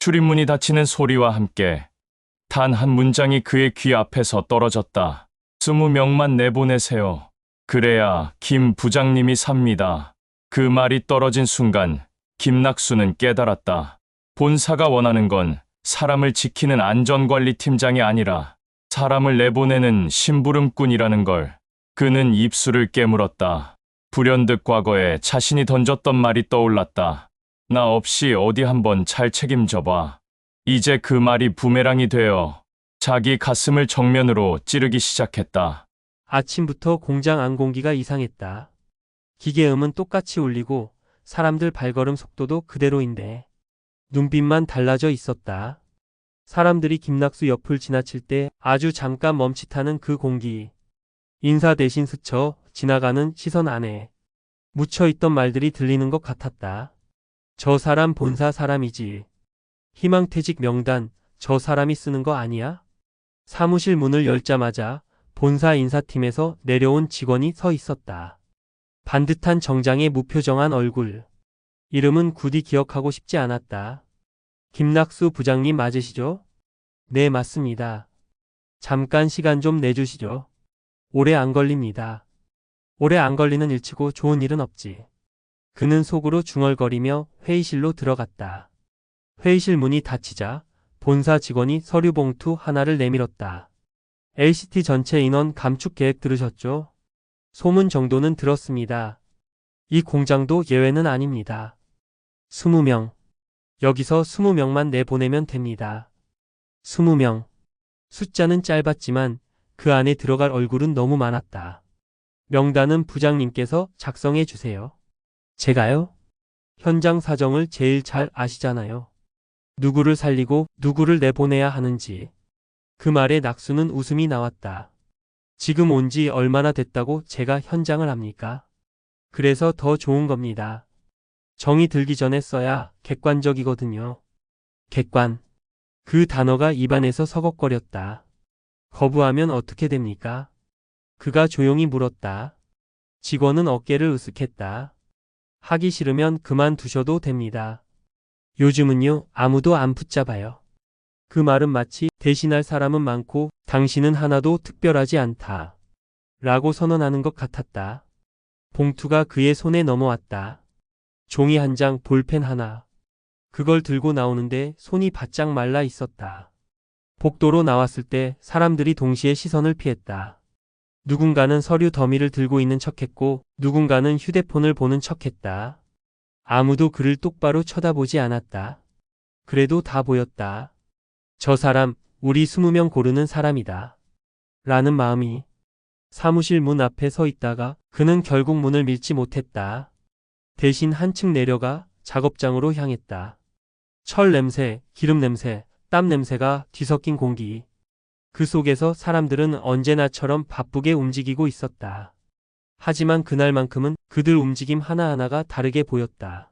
출입문이 닫히는 소리와 함께 단 한 문장이 그의 귀 앞에서 떨어졌다. 20명만 내보내세요. 그래야 김 부장님이 삽니다. 그 말이 떨어진 순간 김낙수는 깨달았다. 본사가 원하는 건 사람을 지키는 안전관리팀장이 아니라 사람을 내보내는 심부름꾼이라는 걸. 그는 입술을 깨물었다. 불현듯 과거에 자신이 던졌던 말이 떠올랐다. 나 없이 어디 한번 잘 책임져봐. 이제 그 말이 부메랑이 되어 자기 가슴을 정면으로 찌르기 시작했다. 아침부터 공장 안 공기가 이상했다. 기계음은 똑같이 울리고 사람들 발걸음 속도도 그대로인데 눈빛만 달라져 있었다. 사람들이 김낙수 옆을 지나칠 때 아주 잠깐 멈칫하는 그 공기. 인사 대신 스쳐 지나가는 시선 안에 묻혀있던 말들이 들리는 것 같았다. 저 사람 본사 사람이지. 희망퇴직 명단 저 사람이 쓰는 거 아니야? 사무실 문을 열자마자 본사 인사팀에서 내려온 직원이 서 있었다. 반듯한 정장에 무표정한 얼굴. 이름은 굳이 기억하고 싶지 않았다. 김낙수 부장님 맞으시죠? 네, 맞습니다. 잠깐 시간 좀 내주시죠. 오래 안 걸립니다. 오래 안 걸리는 일치고 좋은 일은 없지. 그는 속으로 중얼거리며 회의실로 들어갔다. 회의실 문이 닫히자 본사 직원이 서류 봉투 하나를 내밀었다. LCT 전체 인원 감축 계획 들으셨죠? 소문 정도는 들었습니다. 이 공장도 예외는 아닙니다. 20명. 여기서 20명만 내보내면 됩니다. 20명. 숫자는 짧았지만 그 안에 들어갈 얼굴은 너무 많았다. 명단은 부장님께서 작성해 주세요. 제가요? 현장 사정을 제일 잘 아시잖아요. 누구를 살리고 누구를 내보내야 하는지. 그 말에 낙수는 웃음이 나왔다. 지금 온 지 얼마나 됐다고 제가 현장을 합니까? 그래서 더 좋은 겁니다. 정이 들기 전에 써야 객관적이거든요. 객관. 그 단어가 입안에서 서걱거렸다. 거부하면 어떻게 됩니까? 그가 조용히 물었다. 직원은 어깨를 으쓱했다. 하기 싫으면 그만두셔도 됩니다. 요즘은요, 아무도 안 붙잡아요. 그 말은 마치 대신할 사람은 많고 당신은 하나도 특별하지 않다. 라고 선언하는 것 같았다. 봉투가 그의 손에 넘어왔다. 종이 한 장, 볼펜 하나. 그걸 들고 나오는데 손이 바짝 말라 있었다. 복도로 나왔을 때 사람들이 동시에 시선을 피했다. 누군가는 서류 더미를 들고 있는 척했고 누군가는 휴대폰을 보는 척했다. 아무도 그를 똑바로 쳐다보지 않았다. 그래도 다 보였다. 저 사람, 우리 20명 고르는 사람이다. 라는 마음이. 사무실 문 앞에 서 있다가 그는 결국 문을 밀지 못했다. 대신 한층 내려가 작업장으로 향했다. 철 냄새, 기름 냄새, 땀 냄새가 뒤섞인 공기. 그 속에서 사람들은 언제나처럼 바쁘게 움직이고 있었다. 하지만 그날만큼은 그들 움직임 하나하나가 다르게 보였다.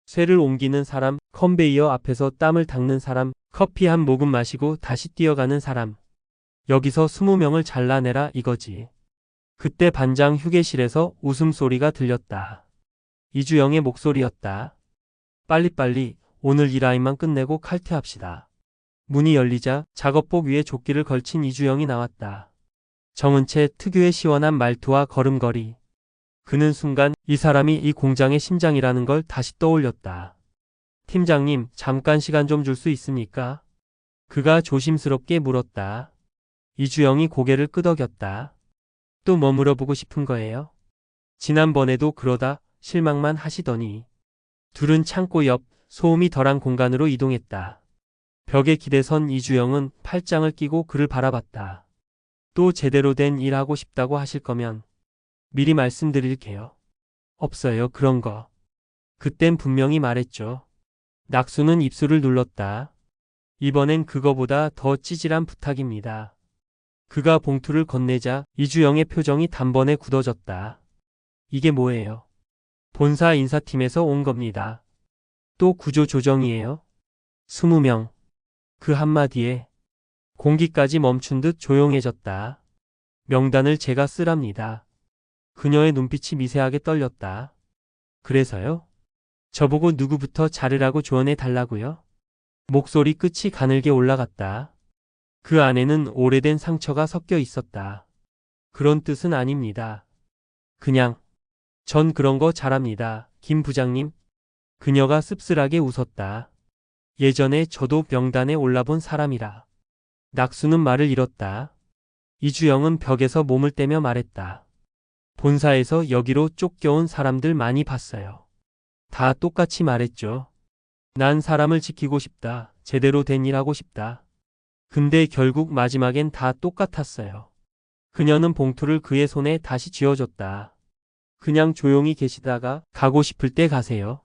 쇠를 옮기는 사람, 컨베이어 앞에서 땀을 닦는 사람, 커피 한 모금 마시고 다시 뛰어가는 사람. 여기서 20명을 잘라내라 이거지. 그때 반장 휴게실에서 웃음소리가 들렸다. 이주영의 목소리였다. 빨리빨리 오늘 이 라인만 끝내고 칼퇴합시다. 문이 열리자 작업복 위에 조끼를 걸친 이주영이 나왔다. 정은 채 특유의 시원한 말투와 걸음걸이. 그는 순간 이 사람이 이 공장의 심장이라는 걸 다시 떠올렸다. 팀장님, 잠깐 시간 좀 줄 수 있습니까? 그가 조심스럽게 물었다. 이주영이 고개를 끄덕였다. 또 뭐 물어보고 싶은 거예요? 지난번에도 그러다 실망만 하시더니. 둘은 창고 옆 소음이 덜한 공간으로 이동했다. 벽에 기대선 이주영은 팔짱을 끼고 그를 바라봤다. 또 제대로 된 일 하고 싶다고 하실 거면 미리 말씀드릴게요. 없어요, 그런 거. 그땐 분명히 말했죠. 낙수는 입술을 눌렀다. 이번엔 그거보다 더 찌질한 부탁입니다. 그가 봉투를 건네자 이주영의 표정이 단번에 굳어졌다. 이게 뭐예요? 본사 인사팀에서 온 겁니다. 또 구조 조정이에요? 20명. 그 한마디에 공기까지 멈춘 듯 조용해졌다. 명단을 제가 쓰랍니다. 그녀의 눈빛이 미세하게 떨렸다. 그래서요? 저보고 누구부터 자르라고 조언해 달라고요? 목소리 끝이 가늘게 올라갔다. 그 안에는 오래된 상처가 섞여 있었다. 그런 뜻은 아닙니다. 그냥, 전 그런 거 잘합니다, 김 부장님. 그녀가 씁쓸하게 웃었다. 예전에 저도 명단에 올라본 사람이라. 낙수는 말을 잃었다. 이주영은 벽에서 몸을 떼며 말했다. 본사에서 여기로 쫓겨온 사람들 많이 봤어요. 다 똑같이 말했죠. 난 사람을 지키고 싶다. 제대로 된 일 하고 싶다. 근데 결국 마지막엔 다 똑같았어요. 그녀는 봉투를 그의 손에 다시 쥐어줬다. 그냥 조용히 계시다가 가고 싶을 때 가세요.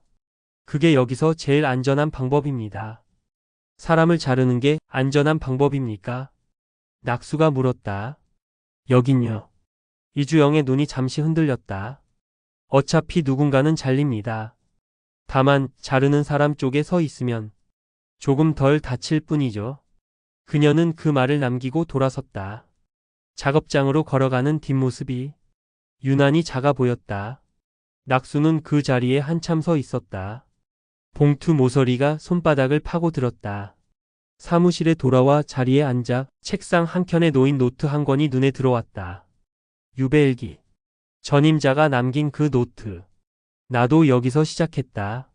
그게 여기서 제일 안전한 방법입니다. 사람을 자르는 게 안전한 방법입니까? 낙수가 물었다. 여긴요. 이주영의 눈이 잠시 흔들렸다. 어차피 누군가는 잘립니다. 다만 자르는 사람 쪽에 서 있으면 조금 덜 다칠 뿐이죠. 그녀는 그 말을 남기고 돌아섰다. 작업장으로 걸어가는 뒷모습이 유난히 작아 보였다. 낙수는 그 자리에 한참 서 있었다. 봉투 모서리가 손바닥을 파고들었다. 사무실에 돌아와 자리에 앉아 책상 한켠에 놓인 노트 한 권이 눈에 들어왔다. 유배일기. 전임자가 남긴 그 노트. 나도 여기서 시작했다.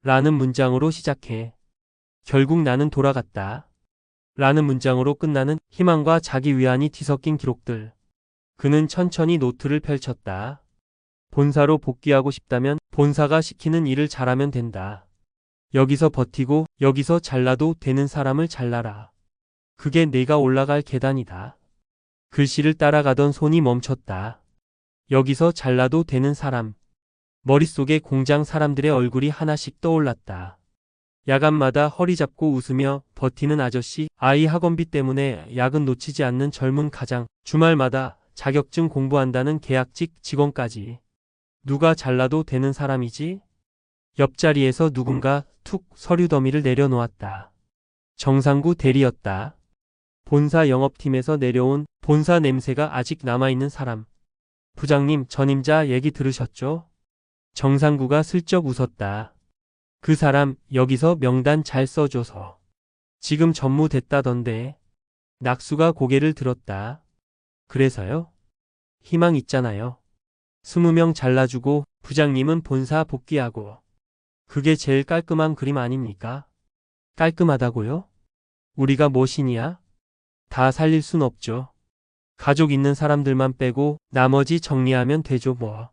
라는 문장으로 시작해. 결국 나는 돌아갔다. 라는 문장으로 끝나는 희망과 자기 위안이 뒤섞인 기록들. 그는 천천히 노트를 펼쳤다. 본사로 복귀하고 싶다면 본사가 시키는 일을 잘하면 된다. 여기서 버티고 여기서 잘라도 되는 사람을 잘라라. 그게 내가 올라갈 계단이다. 글씨를 따라가던 손이 멈췄다. 여기서 잘라도 되는 사람. 머릿속에 공장 사람들의 얼굴이 하나씩 떠올랐다. 야간마다 허리 잡고 웃으며 버티는 아저씨, 아이 학원비 때문에 야근 놓치지 않는 젊은 가장, 주말마다 자격증 공부한다는 계약직 직원까지. 누가 잘라도 되는 사람이지? 옆자리에서 누군가 툭 서류 더미를 내려놓았다. 정상구 대리였다. 본사 영업팀에서 내려온 본사 냄새가 아직 남아있는 사람. 부장님, 전임자 얘기 들으셨죠? 정상구가 슬쩍 웃었다. 그 사람 여기서 명단 잘 써줘서 지금 전무됐다던데. 낙수가 고개를 들었다. 그래서요? 희망 있잖아요. 20명 잘라주고 부장님은 본사 복귀하고. 그게 제일 깔끔한 그림 아닙니까? 깔끔하다고요? 우리가 뭐 신이야? 다 살릴 순 없죠. 가족 있는 사람들만 빼고 나머지 정리하면 되죠 뭐.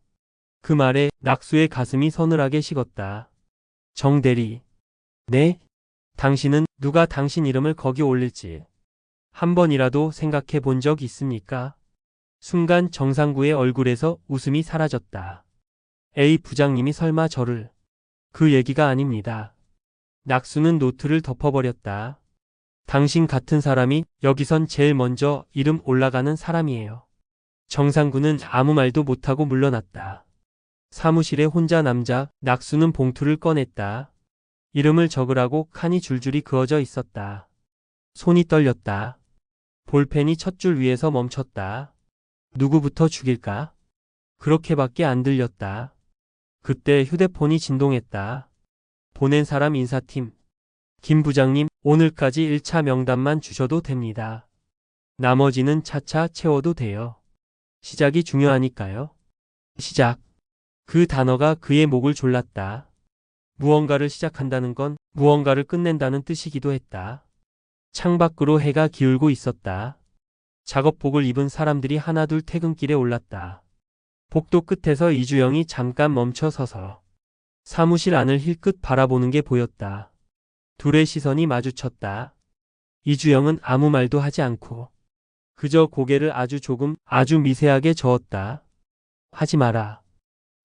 그 말에 낙수의 가슴이 서늘하게 식었다. 정 대리. 네? 당신은 누가 당신 이름을 거기 올릴지 한 번이라도 생각해 본 적 있습니까? 순간 정상구의 얼굴에서 웃음이 사라졌다. 에이, 부장님이 설마 저를. 그 얘기가 아닙니다. 낙수는 노트를 덮어버렸다. 당신 같은 사람이 여기선 제일 먼저 이름 올라가는 사람이에요. 정상구는 아무 말도 못하고 물러났다. 사무실에 혼자 남자, 낙수는 봉투를 꺼냈다. 이름을 적으라고 칸이 줄줄이 그어져 있었다. 손이 떨렸다. 볼펜이 첫 줄 위에서 멈췄다. 누구부터 죽일까? 그렇게밖에 안 들렸다. 그때 휴대폰이 진동했다. 보낸 사람 인사팀. 김 부장님, 오늘까지 1차 명단만 주셔도 됩니다. 나머지는 차차 채워도 돼요. 시작이 중요하니까요. 시작. 그 단어가 그의 목을 졸랐다. 무언가를 시작한다는 건 무언가를 끝낸다는 뜻이기도 했다. 창밖으로 해가 기울고 있었다. 작업복을 입은 사람들이 하나둘 퇴근길에 올랐다. 복도 끝에서 이주영이 잠깐 멈춰 서서 사무실 안을 힐끗 바라보는 게 보였다. 둘의 시선이 마주쳤다. 이주영은 아무 말도 하지 않고 그저 고개를 아주 조금, 아주 미세하게 저었다. 하지 마라.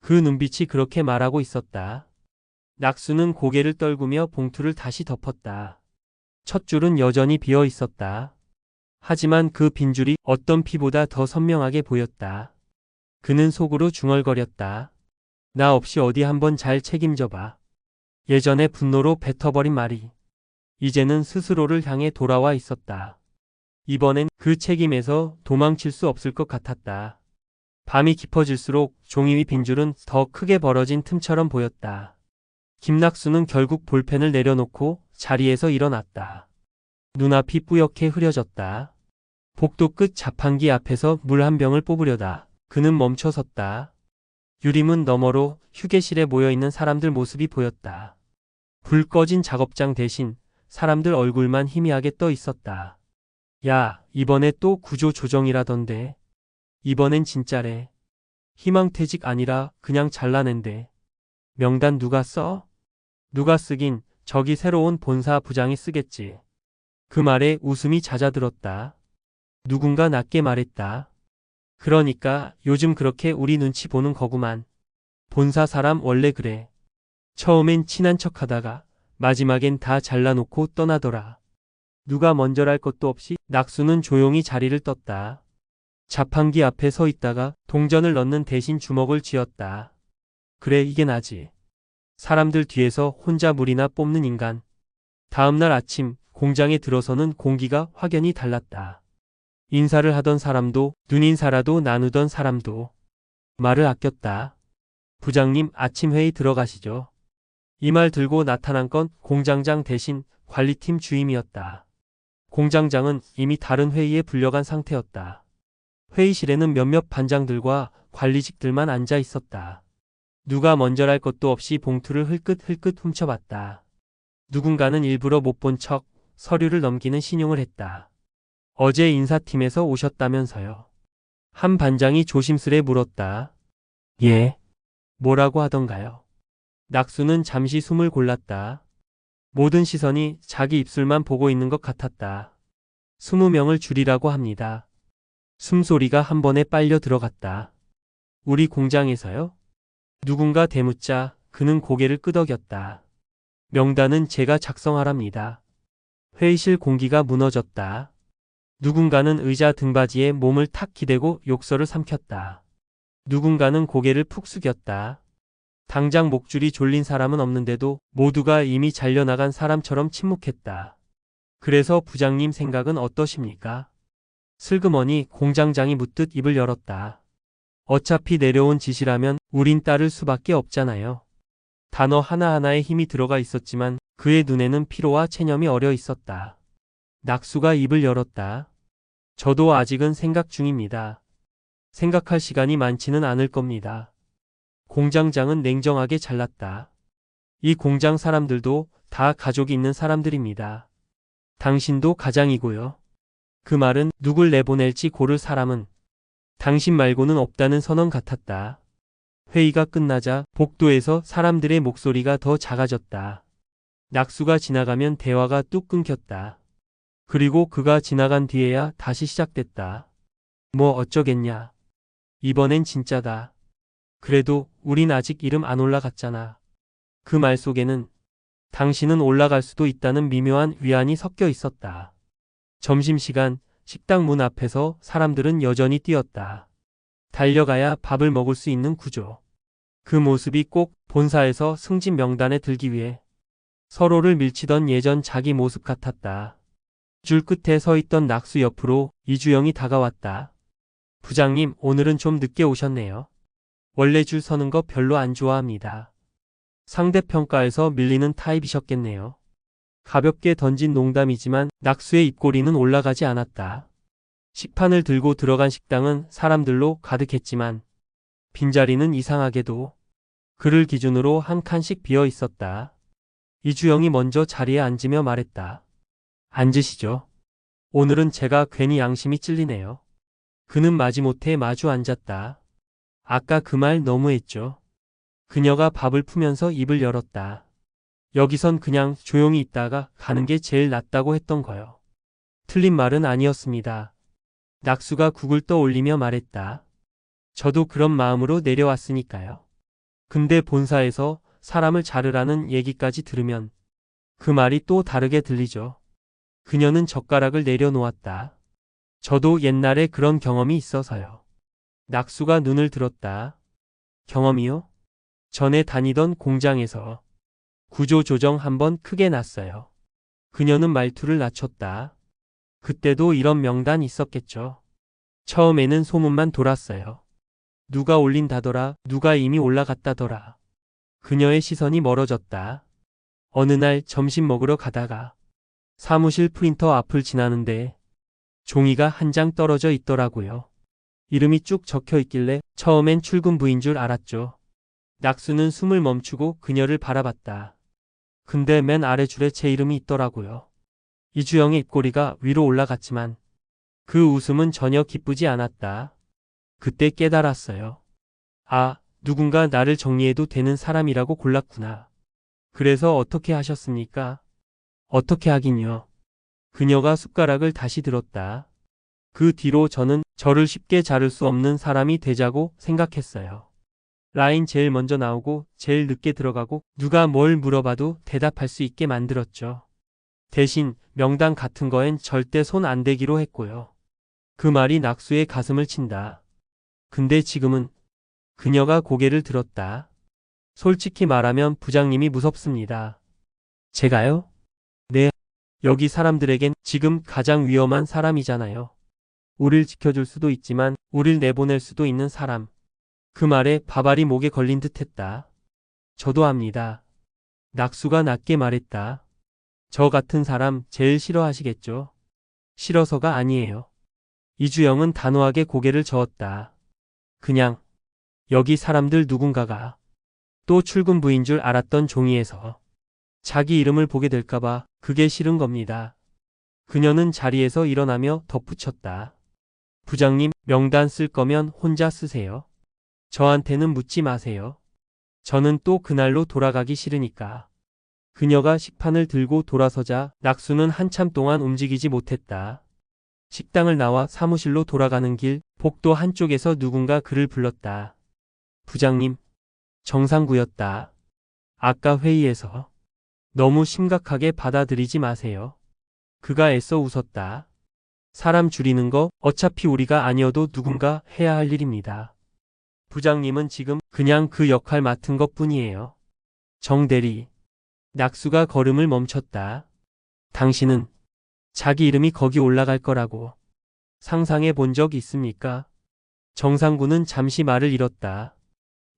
그 눈빛이 그렇게 말하고 있었다. 낙수는 고개를 떨구며 봉투를 다시 덮었다. 첫 줄은 여전히 비어 있었다. 하지만 그 빈줄이 어떤 피보다 더 선명하게 보였다. 그는 속으로 중얼거렸다. 나 없이 어디 한번 잘 책임져봐. 예전에 분노로 뱉어버린 말이 이제는 스스로를 향해 돌아와 있었다. 이번엔 그 책임에서 도망칠 수 없을 것 같았다. 밤이 깊어질수록 종이 위 빈줄은 더 크게 벌어진 틈처럼 보였다. 김낙수는 결국 볼펜을 내려놓고 자리에서 일어났다. 눈앞이 뿌옇게 흐려졌다. 복도 끝 자판기 앞에서 물 한 병을 뽑으려다 그는 멈춰섰다. 유리문 너머로 휴게실에 모여있는 사람들 모습이 보였다. 불 꺼진 작업장 대신 사람들 얼굴만 희미하게 떠 있었다. 야, 이번에 또 구조 조정이라던데. 이번엔 진짜래. 희망퇴직 아니라 그냥 잘라낸대. 명단 누가 써? 누가 쓰긴 저기 새로운 본사 부장이 쓰겠지. 그 말에 웃음이 잦아들었다. 누군가 낮게 말했다. 그러니까 요즘 그렇게 우리 눈치 보는 거구만. 본사 사람 원래 그래. 처음엔 친한 척 하다가 마지막엔 다 잘라놓고 떠나더라. 누가 먼저랄 것도 없이 낙수는 조용히 자리를 떴다. 자판기 앞에 서 있다가 동전을 넣는 대신 주먹을 쥐었다. 그래, 이게 나지. 사람들 뒤에서 혼자 물이나 뽑는 인간. 다음날 아침 공장에 들어서는 공기가 확연히 달랐다. 인사를 하던 사람도 눈인사라도 나누던 사람도 말을 아꼈다. 부장님, 아침 회의 들어가시죠. 이 말 들고 나타난 건 공장장 대신 관리팀 주임이었다. 공장장은 이미 다른 회의에 불려간 상태였다. 회의실에는 몇몇 반장들과 관리직들만 앉아 있었다. 누가 먼저랄 것도 없이 봉투를 흘끗흘끗 훔쳐봤다. 누군가는 일부러 못 본 척 서류를 넘기는 신용을 했다. 어제 인사팀에서 오셨다면서요. 한 반장이 조심스레 물었다. 예. 뭐라고 하던가요? 낙수는 잠시 숨을 골랐다. 모든 시선이 자기 입술만 보고 있는 것 같았다. 20명을 줄이라고 합니다. 숨소리가 한 번에 빨려 들어갔다. 우리 공장에서요? 누군가 대묻자 그는 고개를 끄덕였다. 명단은 제가 작성하랍니다. 회의실 공기가 무너졌다. 누군가는 의자 등받이에 몸을 탁 기대고 욕설을 삼켰다. 누군가는 고개를 푹 숙였다. 당장 목줄이 졸린 사람은 없는데도 모두가 이미 잘려나간 사람처럼 침묵했다. 그래서 부장님 생각은 어떠십니까? 슬그머니 공장장이 묻듯 입을 열었다. 어차피 내려온 지시라면 우린 따를 수밖에 없잖아요. 단어 하나하나에 힘이 들어가 있었지만 그의 눈에는 피로와 체념이 어려 있었다. 낙수가 입을 열었다. 저도 아직은 생각 중입니다. 생각할 시간이 많지는 않을 겁니다. 공장장은 냉정하게 잘랐다. 이 공장 사람들도 다 가족이 있는 사람들입니다. 당신도 가장이고요. 그 말은 누굴 내보낼지 고를 사람은 당신 말고는 없다는 선언 같았다. 회의가 끝나자 복도에서 사람들의 목소리가 더 작아졌다. 낙수가 지나가면 대화가 뚝 끊겼다. 그리고 그가 지나간 뒤에야 다시 시작됐다. 뭐 어쩌겠냐. 이번엔 진짜다. 그래도 우린 아직 이름 안 올라갔잖아. 그 말 속에는 당신은 올라갈 수도 있다는 미묘한 위안이 섞여 있었다. 점심시간 식당 문 앞에서 사람들은 여전히 뛰었다. 달려가야 밥을 먹을 수 있는 구조. 그 모습이 꼭 본사에서 승진 명단에 들기 위해 서로를 밀치던 예전 자기 모습 같았다. 줄 끝에 서 있던 낙수 옆으로 이주영이 다가왔다. 부장님, 오늘은 좀 늦게 오셨네요. 원래 줄 서는 거 별로 안 좋아합니다. 상대평가에서 밀리는 타입이셨겠네요. 가볍게 던진 농담이지만 낙수의 입꼬리는 올라가지 않았다. 식판을 들고 들어간 식당은 사람들로 가득했지만 빈자리는 이상하게도 그를 기준으로 한 칸씩 비어 있었다. 이주영이 먼저 자리에 앉으며 말했다. 앉으시죠. 오늘은 제가 괜히 양심이 찔리네요. 그는 마지못해 마주 앉았다. 아까 그 말 너무했죠. 그녀가 밥을 푸면서 입을 열었다. 여기선 그냥 조용히 있다가 가는 게 제일 낫다고 했던 거요. 틀린 말은 아니었습니다. 낙수가 국을 떠올리며 말했다. 저도 그런 마음으로 내려왔으니까요. 근데 본사에서 사람을 자르라는 얘기까지 들으면 그 말이 또 다르게 들리죠. 그녀는 젓가락을 내려놓았다. 저도 옛날에 그런 경험이 있어서요. 낙수가 눈을 들었다. 경험이요? 전에 다니던 공장에서 구조조정 한번 크게 났어요. 그녀는 말투를 낮췄다. 그때도 이런 명단 있었겠죠. 처음에는 소문만 돌았어요. 누가 올린다더라, 누가 이미 올라갔다더라. 그녀의 시선이 멀어졌다. 어느 날 점심 먹으러 가다가 사무실 프린터 앞을 지나는데 종이가 한 장 떨어져 있더라고요. 이름이 쭉 적혀 있길래 처음엔 출근부인 줄 알았죠. 낙수는 숨을 멈추고 그녀를 바라봤다. 근데 맨 아래 줄에 제 이름이 있더라고요. 이주영의 입꼬리가 위로 올라갔지만 그 웃음은 전혀 기쁘지 않았다. 그때 깨달았어요. 아, 누군가 나를 정리해도 되는 사람이라고 골랐구나. 그래서 어떻게 하셨습니까? 어떻게 하긴요. 그녀가 숟가락을 다시 들었다. 그 뒤로 저는 저를 쉽게 자를 수 없는 사람이 되자고 생각했어요. 라인 제일 먼저 나오고 제일 늦게 들어가고 누가 뭘 물어봐도 대답할 수 있게 만들었죠. 대신 명단 같은 거엔 절대 손 안 대기로 했고요. 그 말이 낙수의 가슴을 친다. 근데 지금은 그녀가 고개를 들었다. 솔직히 말하면 부장님이 무섭습니다. 제가요? 네. 여기 사람들에겐 지금 가장 위험한 사람이잖아요. 우릴 지켜줄 수도 있지만 우릴 내보낼 수도 있는 사람. 그 말에 바발이 목에 걸린 듯 했다. 저도 압니다. 낙수가 낮게 말했다. 저 같은 사람 제일 싫어하시겠죠? 싫어서가 아니에요. 이주영은 단호하게 고개를 저었다. 그냥 여기 사람들 누군가가 또 출근부인 줄 알았던 종이에서 자기 이름을 보게 될까봐 그게 싫은 겁니다. 그녀는 자리에서 일어나며 덧붙였다. 부장님, 명단 쓸 거면 혼자 쓰세요. 저한테는 묻지 마세요. 저는 또 그날로 돌아가기 싫으니까. 그녀가 식판을 들고 돌아서자 낙수는 한참 동안 움직이지 못했다. 식당을 나와 사무실로 돌아가는 길 복도 한쪽에서 누군가 그를 불렀다. 부장님, 정상구였다. 아까 회의에서 너무 심각하게 받아들이지 마세요. 그가 애써 웃었다. 사람 줄이는 거 어차피 우리가 아니어도 누군가 해야 할 일입니다. 부장님은 지금 그냥 그 역할 맡은 것 뿐이에요. 정 대리. 낙수가 걸음을 멈췄다. 당신은 자기 이름이 거기 올라갈 거라고 상상해 본 적 있습니까? 정상구는 잠시 말을 잃었다.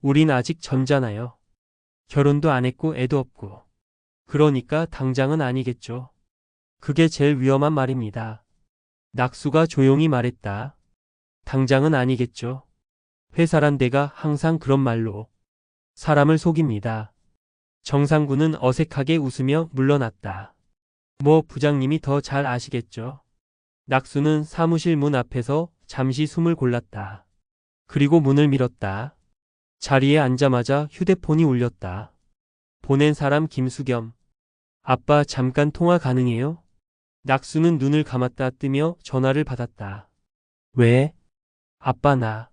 우린 아직 젊잖아요. 결혼도 안 했고 애도 없고. 그러니까 당장은 아니겠죠. 그게 제일 위험한 말입니다. 낙수가 조용히 말했다. 당장은 아니겠죠. 회사란 데가 항상 그런 말로 사람을 속입니다. 정상구는 어색하게 웃으며 물러났다. 뭐 부장님이 더 잘 아시겠죠. 낙수는 사무실 문 앞에서 잠시 숨을 골랐다. 그리고 문을 밀었다. 자리에 앉자마자 휴대폰이 울렸다. 보낸 사람 김수겸. 아빠 잠깐 통화 가능해요? 낙수는 눈을 감았다 뜨며 전화를 받았다. 왜? 아빠 나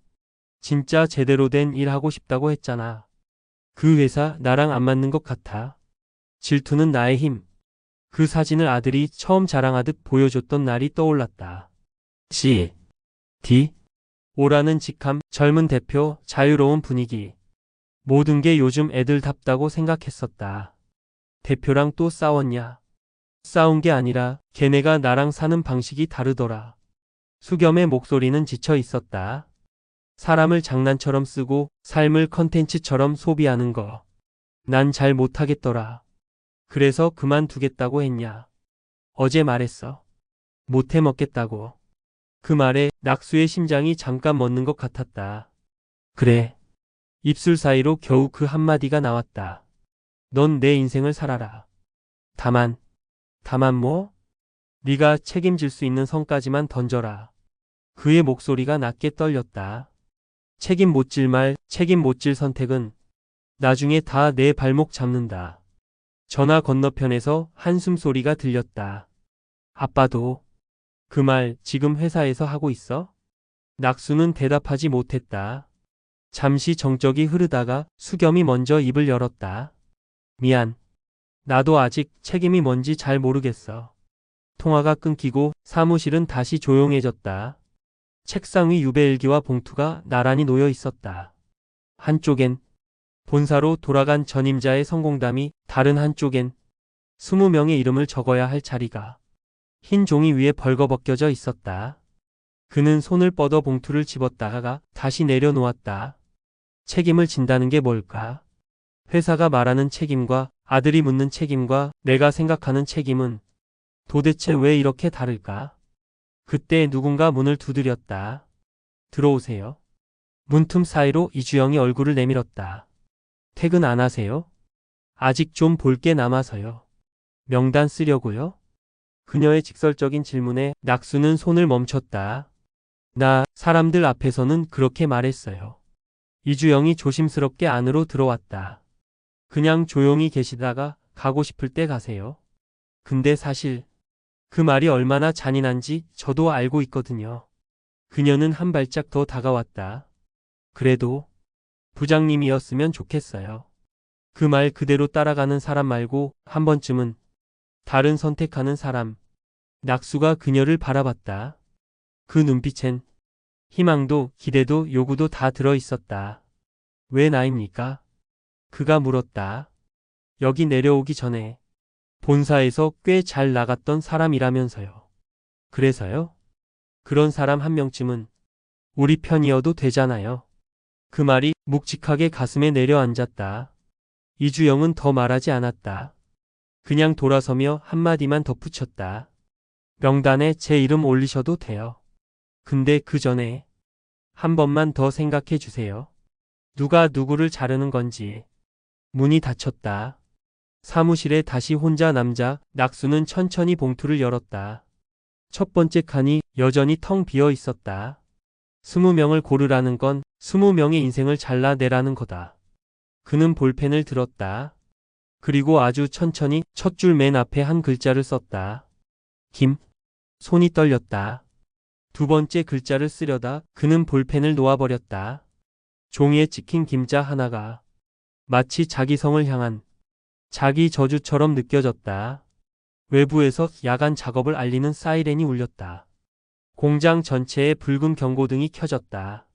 진짜 제대로 된 일 하고 싶다고 했잖아. 그 회사 나랑 안 맞는 것 같아. 질투는 나의 힘. 그 사진을 아들이 처음 자랑하듯 보여줬던 날이 떠올랐다. C. D. 오라는 직함, 젊은 대표, 자유로운 분위기. 모든 게 요즘 애들답다고 생각했었다. 대표랑 또 싸웠냐? 싸운 게 아니라 걔네가 나랑 사는 방식이 다르더라. 수겸의 목소리는 지쳐 있었다. 사람을 장난처럼 쓰고 삶을 컨텐츠처럼 소비하는 거. 난 잘 못하겠더라. 그래서 그만두겠다고 했냐. 어제 말했어. 못해 먹겠다고. 그 말에 낙수의 심장이 잠깐 멎는 것 같았다. 그래. 입술 사이로 겨우 그 한마디가 나왔다. 넌 내 인생을 살아라. 다만 뭐? 네가 책임질 수 있는 선까지만 던져라. 그의 목소리가 낮게 떨렸다. 책임 못 질 말, 책임 못 질 선택은 나중에 다 내 발목 잡는다. 전화 건너편에서 한숨 소리가 들렸다. 아빠도 그 말 지금 회사에서 하고 있어? 낙수는 대답하지 못했다. 잠시 정적이 흐르다가 수겸이 먼저 입을 열었다. 미안. 나도 아직 책임이 뭔지 잘 모르겠어. 통화가 끊기고 사무실은 다시 조용해졌다. 책상 위 유배일기와 봉투가 나란히 놓여 있었다. 한쪽엔 본사로 돌아간 전임자의 성공담이, 다른 한쪽엔 20명의 이름을 적어야 할 자리가 흰 종이 위에 벌거벗겨져 있었다. 그는 손을 뻗어 봉투를 집었다가 다시 내려놓았다. 책임을 진다는 게 뭘까? 회사가 말하는 책임과 아들이 묻는 책임과 내가 생각하는 책임은 도대체 왜 이렇게 다를까? 그때 누군가 문을 두드렸다. 들어오세요. 문틈 사이로 이주영이 얼굴을 내밀었다. 퇴근 안 하세요? 아직 좀 볼 게 남아서요. 명단 쓰려고요? 그녀의 직설적인 질문에 낙수는 손을 멈췄다. 나 사람들 앞에서는 그렇게 말했어요. 이주영이 조심스럽게 안으로 들어왔다. 그냥 조용히 계시다가 가고 싶을 때 가세요. 근데 사실 그 말이 얼마나 잔인한지 저도 알고 있거든요. 그녀는 한 발짝 더 다가왔다. 그래도 부장님이었으면 좋겠어요. 그 말 그대로 따라가는 사람 말고 한 번쯤은 다른 선택하는 사람. 낙수가 그녀를 바라봤다. 그 눈빛엔 희망도 기대도 요구도 다 들어 있었다. 왜 나입니까? 그가 물었다. 여기 내려오기 전에 본사에서 꽤 잘 나갔던 사람이라면서요. 그래서요? 그런 사람 한 명쯤은 우리 편이어도 되잖아요. 그 말이 묵직하게 가슴에 내려앉았다. 이주영은 더 말하지 않았다. 그냥 돌아서며 한마디만 덧붙였다. 명단에 제 이름 올리셔도 돼요. 근데 그 전에 한 번만 더 생각해 주세요. 누가 누구를 자르는 건지. 문이 닫혔다. 사무실에 다시 혼자 남자 낙수는 천천히 봉투를 열었다. 첫 번째 칸이 여전히 텅 비어 있었다. 20명을 고르라는 건 20명의 인생을 잘라내라는 거다. 그는 볼펜을 들었다. 그리고 아주 천천히 첫 줄 맨 앞에 한 글자를 썼다. 김. 손이 떨렸다. 두 번째 글자를 쓰려다 그는 볼펜을 놓아버렸다. 종이에 찍힌 김자 하나가 마치 자기 성을 향한 자기 저주처럼 느껴졌다. 외부에서 야간 작업을 알리는 사이렌이 울렸다. 공장 전체에 붉은 경고등이 켜졌다.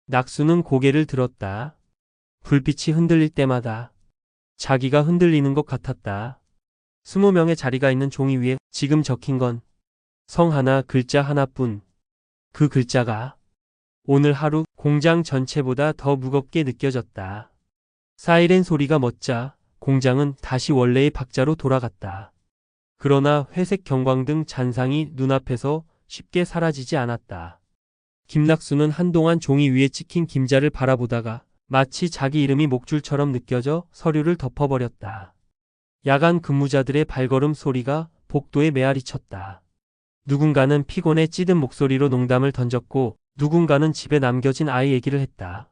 낙수는 고개를 들었다. 불빛이 흔들릴 때마다 자기가 흔들리는 것 같았다. 20명의 자리가 있는 종이 위에 지금 적힌 건 성 하나, 글자 하나뿐. 그 글자가 오늘 하루 공장 전체보다 더 무겁게 느껴졌다. 사이렌 소리가 멎자 공장은 다시 원래의 박자로 돌아갔다. 그러나 회색 경광등 잔상이 눈앞에서 쉽게 사라지지 않았다. 김낙수는 한동안 종이 위에 찍힌 김자를 바라보다가 마치 자기 이름이 목줄처럼 느껴져 서류를 덮어버렸다. 야간 근무자들의 발걸음 소리가 복도에 메아리 쳤다. 누군가는 피곤에 찌든 목소리로 농담을 던졌고 누군가는 집에 남겨진 아이 얘기를 했다.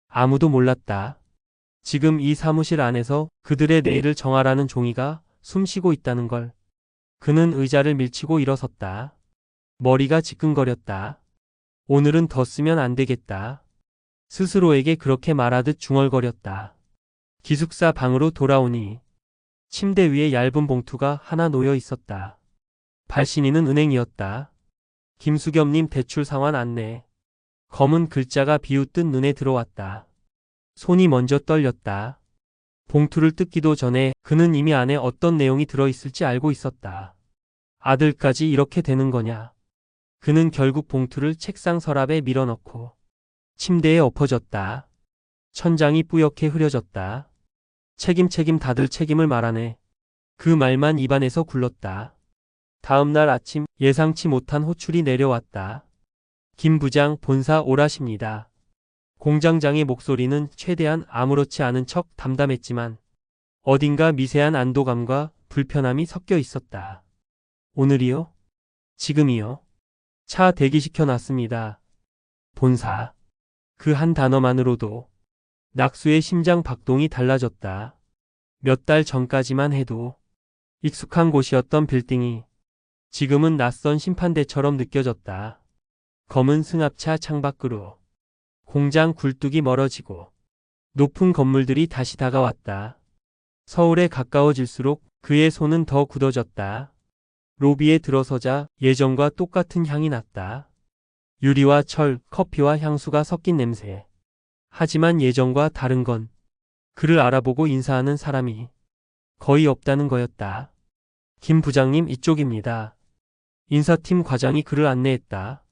아무도 몰랐다. 지금 이 사무실 안에서 그들의 내일을 정하라는 종이가 숨쉬고 있다는 걸. 그는 의자를 밀치고 일어섰다. 머리가 지끈거렸다. 오늘은 더 쓰면 안 되겠다. 스스로에게 그렇게 말하듯 중얼거렸다. 기숙사 방으로 돌아오니 침대 위에 얇은 봉투가 하나 놓여 있었다. 발신인은 은행이었다. 김수겸님 대출 상환 안내. 검은 글자가 비웃듯 눈에 들어왔다. 손이 먼저 떨렸다. 봉투를 뜯기도 전에 그는 이미 안에 어떤 내용이 들어있을지 알고 있었다. 아들까지 이렇게 되는 거냐. 그는 결국 봉투를 책상 서랍에 밀어넣고 침대에 엎어졌다. 천장이 뿌옇게 흐려졌다. 책임 다들 책임을 말하네. 그 말만 입안에서 굴렀다. 다음 날 아침 예상치 못한 호출이 내려왔다. 김 부장 본사 오라십니다. 공장장의 목소리는 최대한 아무렇지 않은 척 담담했지만 어딘가 미세한 안도감과 불편함이 섞여 있었다. 오늘이요? 지금이요? 차 대기시켜 놨습니다. 본사. 그 한 단어만으로도 낙수의 심장 박동이 달라졌다. 몇 달 전까지만 해도 익숙한 곳이었던 빌딩이 지금은 낯선 심판대처럼 느껴졌다. 검은 승합차 창밖으로 공장 굴뚝이 멀어지고 높은 건물들이 다시 다가왔다. 서울에 가까워질수록 그의 손은 더 굳어졌다. 로비에 들어서자 예전과 똑같은 향이 났다. 유리와 철, 커피와 향수가 섞인 냄새. 하지만 예전과 다른 건 그를 알아보고 인사하는 사람이 거의 없다는 거였다. 김 부장님 이쪽입니다. 인사팀 과장이 그를 안내했다.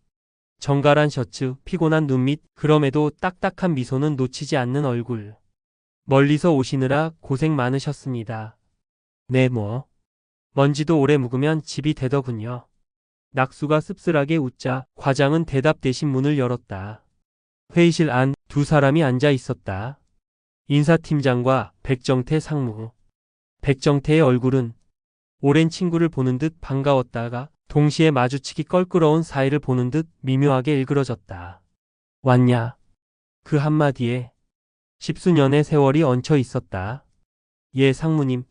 정갈한 셔츠, 피곤한 눈밑, 그럼에도 딱딱한 미소는 놓치지 않는 얼굴. 멀리서 오시느라 고생 많으셨습니다. 네 뭐. 먼지도 오래 묵으면 집이 되더군요. 낙수가 씁쓸하게 웃자 과장은 대답 대신 문을 열었다. 회의실 안 두 사람이 앉아 있었다. 인사팀장과 백정태 상무. 백정태의 얼굴은 오랜 친구를 보는 듯 반가웠다가 동시에 마주치기 껄끄러운 사이를 보는 듯 미묘하게 일그러졌다. 왔냐? 그 한마디에 십수년의 세월이 얹혀 있었다. 예, 상무님.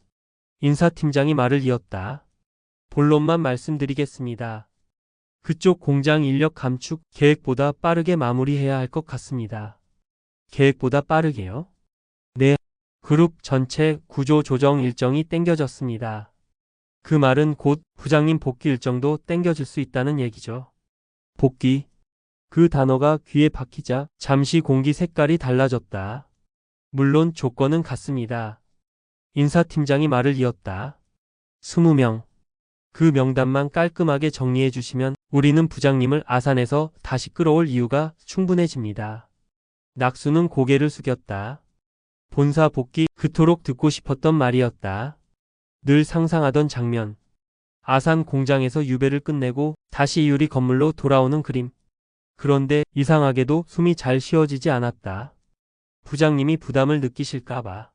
인사팀장이 말을 이었다. 본론만 말씀드리겠습니다. 그쪽 공장 인력 감축 계획보다 빠르게 마무리해야 할 것 같습니다. 계획보다 빠르게요? 네. 그룹 전체 구조 조정 일정이 땡겨졌습니다. 그 말은 곧 부장님 복귀 일정도 땡겨질 수 있다는 얘기죠. 복귀. 그 단어가 귀에 박히자 잠시 공기 색깔이 달라졌다. 물론 조건은 같습니다. 인사팀장이 말을 이었다. 20명. 그 명단만 깔끔하게 정리해 주시면 우리는 부장님을 아산에서 다시 끌어올 이유가 충분해집니다. 낙수는 고개를 숙였다. 본사 복귀 그토록 듣고 싶었던 말이었다. 늘 상상하던 장면. 아산 공장에서 유배를 끝내고 다시 이유리 건물로 돌아오는 그림. 그런데 이상하게도 숨이 잘 쉬어지지 않았다. 부장님이 부담을 느끼실까봐.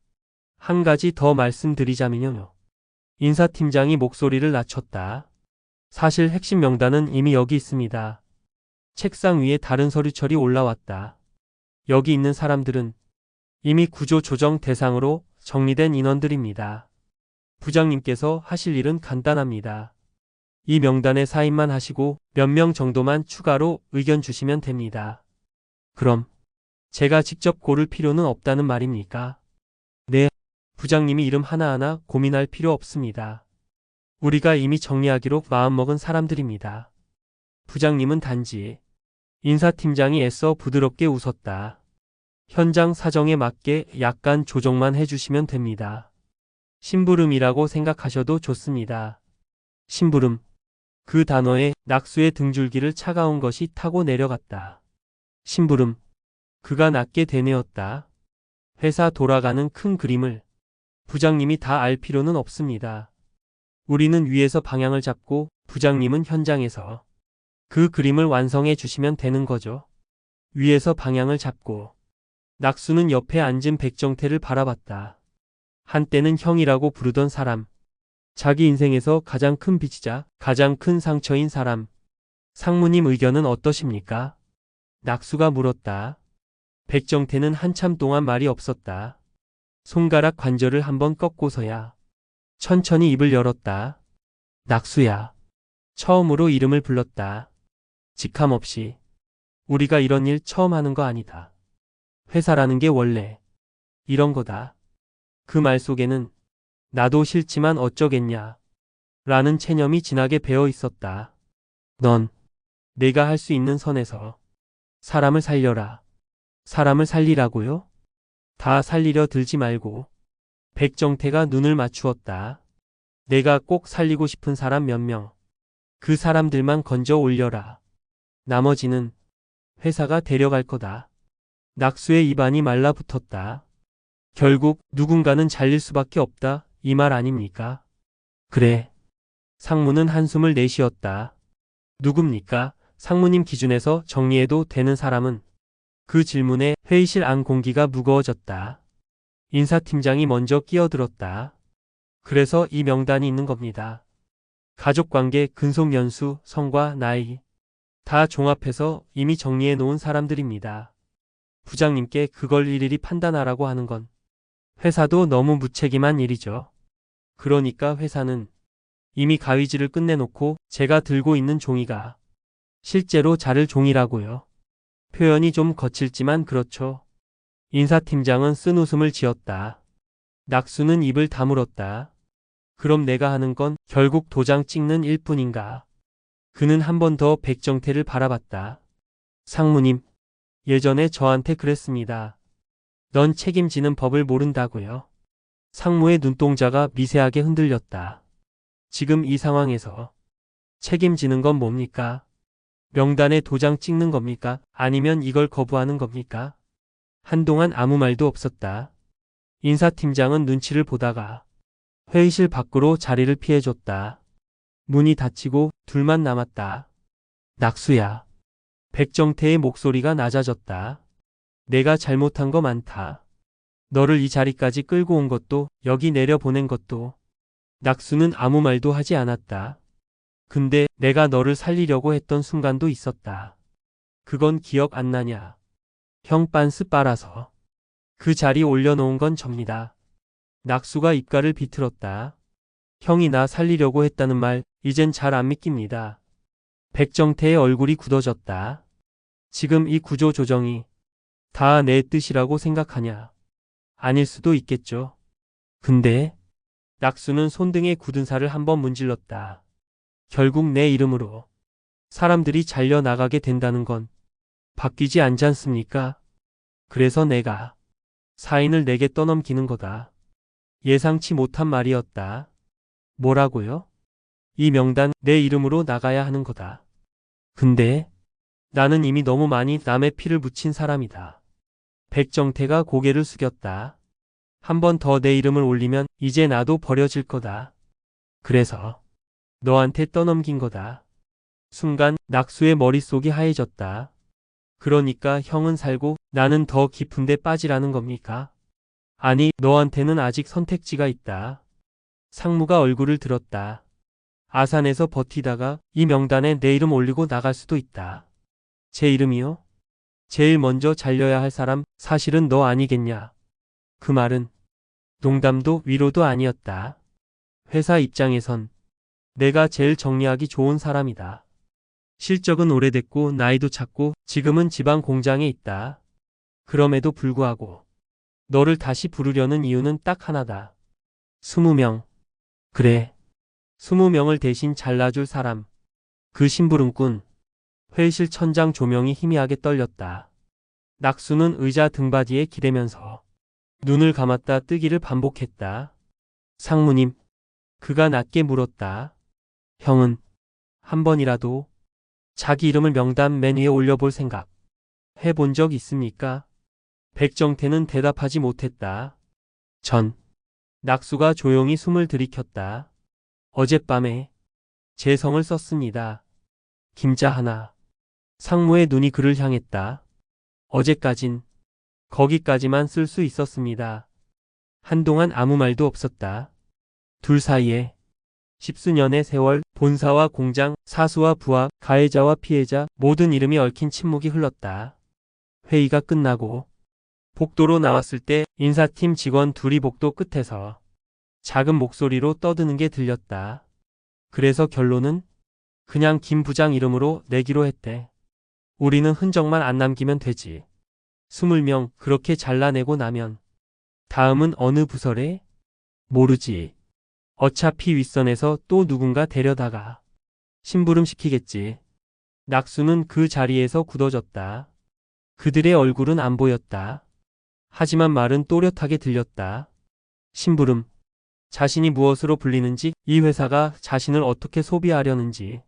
한 가지 더 말씀드리자면요. 인사팀장이 목소리를 낮췄다. 사실 핵심 명단은 이미 여기 있습니다. 책상 위에 다른 서류철이 올라왔다. 여기 있는 사람들은 이미 구조 조정 대상으로 정리된 인원들입니다. 부장님께서 하실 일은 간단합니다. 이 명단에 사인만 하시고 몇 명 정도만 추가로 의견 주시면 됩니다. 그럼 제가 직접 고를 필요는 없다는 말입니까? 네, 부장님이 이름 하나하나 고민할 필요 없습니다. 우리가 이미 정리하기로 마음먹은 사람들입니다. 부장님은 단지 인사팀장이 애써 부드럽게 웃었다. 현장 사정에 맞게 약간 조정만 해주시면 됩니다. 심부름이라고 생각하셔도 좋습니다. 심부름. 그 단어에 낙수의 등줄기를 차가운 것이 타고 내려갔다. 심부름. 그가 낮게 되뇌었다. 회사 돌아가는 큰 그림을 부장님이 다 알 필요는 없습니다. 우리는 위에서 방향을 잡고 부장님은 현장에서 그 그림을 완성해 주시면 되는 거죠. 위에서 방향을 잡고. 낙수는 옆에 앉은 백정태를 바라봤다. 한때는 형이라고 부르던 사람. 자기 인생에서 가장 큰 빚이자 가장 큰 상처인 사람. 상무님 의견은 어떠십니까? 낙수가 물었다. 백정태는 한참 동안 말이 없었다. 손가락 관절을 한번 꺾고서야 천천히 입을 열었다. 낙수야. 처음으로 이름을 불렀다. 직함 없이. 우리가 이런 일 처음 하는 거 아니다. 회사라는 게 원래 이런 거다. 그 말 속에는 나도 싫지만 어쩌겠냐 라는 체념이 진하게 배어 있었다. 넌 내가 할 수 있는 선에서 사람을 살려라. 사람을 살리라고요? 다 살리려 들지 말고. 백정태가 눈을 맞추었다. 내가 꼭 살리고 싶은 사람 몇 명. 그 사람들만 건져 올려라. 나머지는 회사가 데려갈 거다. 낙수의 입안이 말라붙었다. 결국 누군가는 잘릴 수밖에 없다. 이 말 아닙니까? 그래. 상무는 한숨을 내쉬었다. 누굽니까? 상무님 기준에서 정리해도 되는 사람은? 그 질문에 회의실 안 공기가 무거워졌다. 인사팀장이 먼저 끼어들었다. 그래서 이 명단이 있는 겁니다. 가족관계, 근속연수, 성과, 나이 다 종합해서 이미 정리해 놓은 사람들입니다. 부장님께 그걸 일일이 판단하라고 하는 건 회사도 너무 무책임한 일이죠. 그러니까 회사는 이미 가위질을 끝내놓고 제가 들고 있는 종이가 실제로 자를 종이라고요. 표현이 좀 거칠지만 그렇죠. 인사팀장은 쓴 웃음을 지었다. 낙수는 입을 다물었다. 그럼 내가 하는 건 결국 도장 찍는 일뿐인가? 그는 한 번 더 백정태를 바라봤다. 상무님, 예전에 저한테 그랬습니다. 넌 책임지는 법을 모른다고요. 상무의 눈동자가 미세하게 흔들렸다. 지금 이 상황에서 책임지는 건 뭡니까? 명단에 도장 찍는 겁니까? 아니면 이걸 거부하는 겁니까? 한동안 아무 말도 없었다. 인사팀장은 눈치를 보다가 회의실 밖으로 자리를 피해줬다. 문이 닫히고 둘만 남았다. 낙수야. 백정태의 목소리가 낮아졌다. 내가 잘못한 거 많다. 너를 이 자리까지 끌고 온 것도, 여기 내려보낸 것도. 낙수는 아무 말도 하지 않았다. 근데 내가 너를 살리려고 했던 순간도 있었다. 그건 기억 안 나냐? 형 빤스 빨아서. 그 자리 올려놓은 건 접니다. 낙수가 입가를 비틀었다. 형이 나 살리려고 했다는 말, 이젠 잘 안 믿깁니다. 백정태의 얼굴이 굳어졌다. 지금 이 구조 조정이 다 내 뜻이라고 생각하냐? 아닐 수도 있겠죠. 근데 낙수는 손등에 굳은 살을 한번 문질렀다. 결국 내 이름으로 사람들이 잘려나가게 된다는 건 바뀌지 않지 않습니까? 그래서 내가 사인을 내게 떠넘기는 거다. 예상치 못한 말이었다. 뭐라고요? 이 명단 내 이름으로 나가야 하는 거다. 근데 나는 이미 너무 많이 남의 피를 묻힌 사람이다. 백정태가 고개를 숙였다. 한 번 더 내 이름을 올리면 이제 나도 버려질 거다. 그래서 너한테 떠넘긴 거다. 순간 낙수의 머릿속이 하얘졌다. 그러니까 형은 살고 나는 더 깊은 데 빠지라는 겁니까? 아니, 너한테는 아직 선택지가 있다. 상무가 얼굴을 들었다. 아산에서 버티다가 이 명단에 내 이름 올리고 나갈 수도 있다. 제 이름이요? 제일 먼저 잘려야 할 사람 사실은 너 아니겠냐? 그 말은 농담도 위로도 아니었다. 회사 입장에선 내가 제일 정리하기 좋은 사람이다. 실적은 오래됐고 나이도 찼고 지금은 지방 공장에 있다. 그럼에도 불구하고 너를 다시 부르려는 이유는 딱 하나다. 20명. 그래. 20명을 대신 잘라줄 사람. 그 심부름꾼. 회의실 천장 조명이 희미하게 떨렸다. 낙수는 의자 등받이에 기대면서 눈을 감았다 뜨기를 반복했다. 상무님. 그가 낮게 물었다. 형은 한 번이라도 자기 이름을 명단 맨 위에 올려볼 생각 해본 적 있습니까? 백정태는 대답하지 못했다. 낙수가 조용히 숨을 들이켰다. 어젯밤에 제 성을 썼습니다. 김자 하나. 상무의 눈이 그를 향했다. 어제까진 거기까지만 쓸 수 있었습니다. 한동안 아무 말도 없었다. 둘 사이에 십수년의 세월, 본사와 공장, 사수와 부하, 가해자와 피해자, 모든 이름이 얽힌 침묵이 흘렀다. 회의가 끝나고 복도로 나왔을 때 인사팀 직원 둘이 복도 끝에서 작은 목소리로 떠드는 게 들렸다. 그래서 결론은 그냥 김 부장 이름으로 내기로 했대. 우리는 흔적만 안 남기면 되지. 20명 그렇게 잘라내고 나면 다음은 어느 부서래? 모르지. 어차피 윗선에서 또 누군가 데려다가 심부름 시키겠지. 낙수는 그 자리에서 굳어졌다. 그들의 얼굴은 안 보였다. 하지만 말은 또렷하게 들렸다. 심부름. 자신이 무엇으로 불리는지, 이 회사가 자신을 어떻게 소비하려는지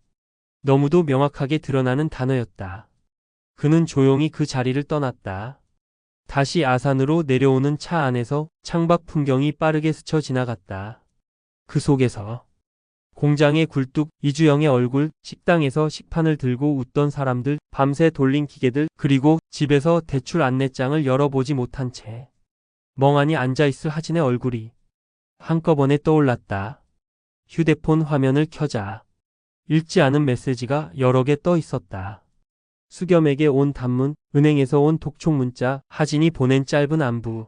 너무도 명확하게 드러나는 단어였다. 그는 조용히 그 자리를 떠났다. 다시 아산으로 내려오는 차 안에서 창밖 풍경이 빠르게 스쳐 지나갔다. 그 속에서 공장의 굴뚝, 이주영의 얼굴, 식당에서 식판을 들고 웃던 사람들, 밤새 돌린 기계들, 그리고 집에서 대출 안내장을 열어보지 못한 채 멍하니 앉아있을 하진의 얼굴이 한꺼번에 떠올랐다. 휴대폰 화면을 켜자 읽지 않은 메시지가 여러 개 떠 있었다. 수겸에게 온 단문, 은행에서 온 독촉 문자, 하진이 보낸 짧은 안부.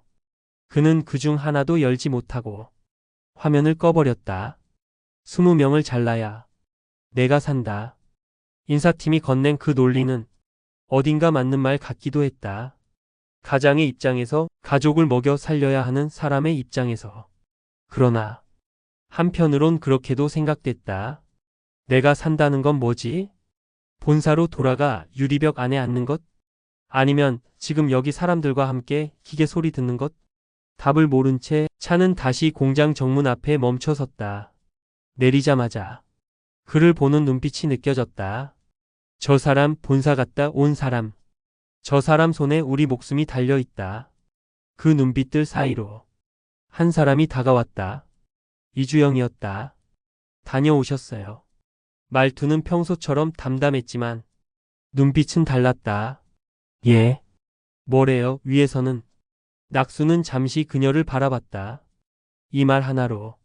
그는 그중 하나도 열지 못하고 화면을 꺼버렸다. 20명을 잘라야 내가 산다. 인사팀이 건넨 그 논리는 어딘가 맞는 말 같기도 했다. 가장의 입장에서, 가족을 먹여 살려야 하는 사람의 입장에서. 그러나 한편으론 그렇게도 생각됐다. 내가 산다는 건 뭐지? 본사로 돌아가 유리벽 안에 앉는 것? 아니면 지금 여기 사람들과 함께 기계 소리 듣는 것? 답을 모른 채 차는 다시 공장 정문 앞에 멈춰섰다. 내리자마자 그를 보는 눈빛이 느껴졌다. 저 사람 본사 갔다 온 사람. 저 사람 손에 우리 목숨이 달려있다. 그 눈빛들 사이로 한 사람이 다가왔다. 이주영이었다. 다녀오셨어요. 말투는 평소처럼 담담했지만 눈빛은 달랐다. 예. 뭐래요? 위에서는. 낙수는 잠시 그녀를 바라봤다. 이 말 하나로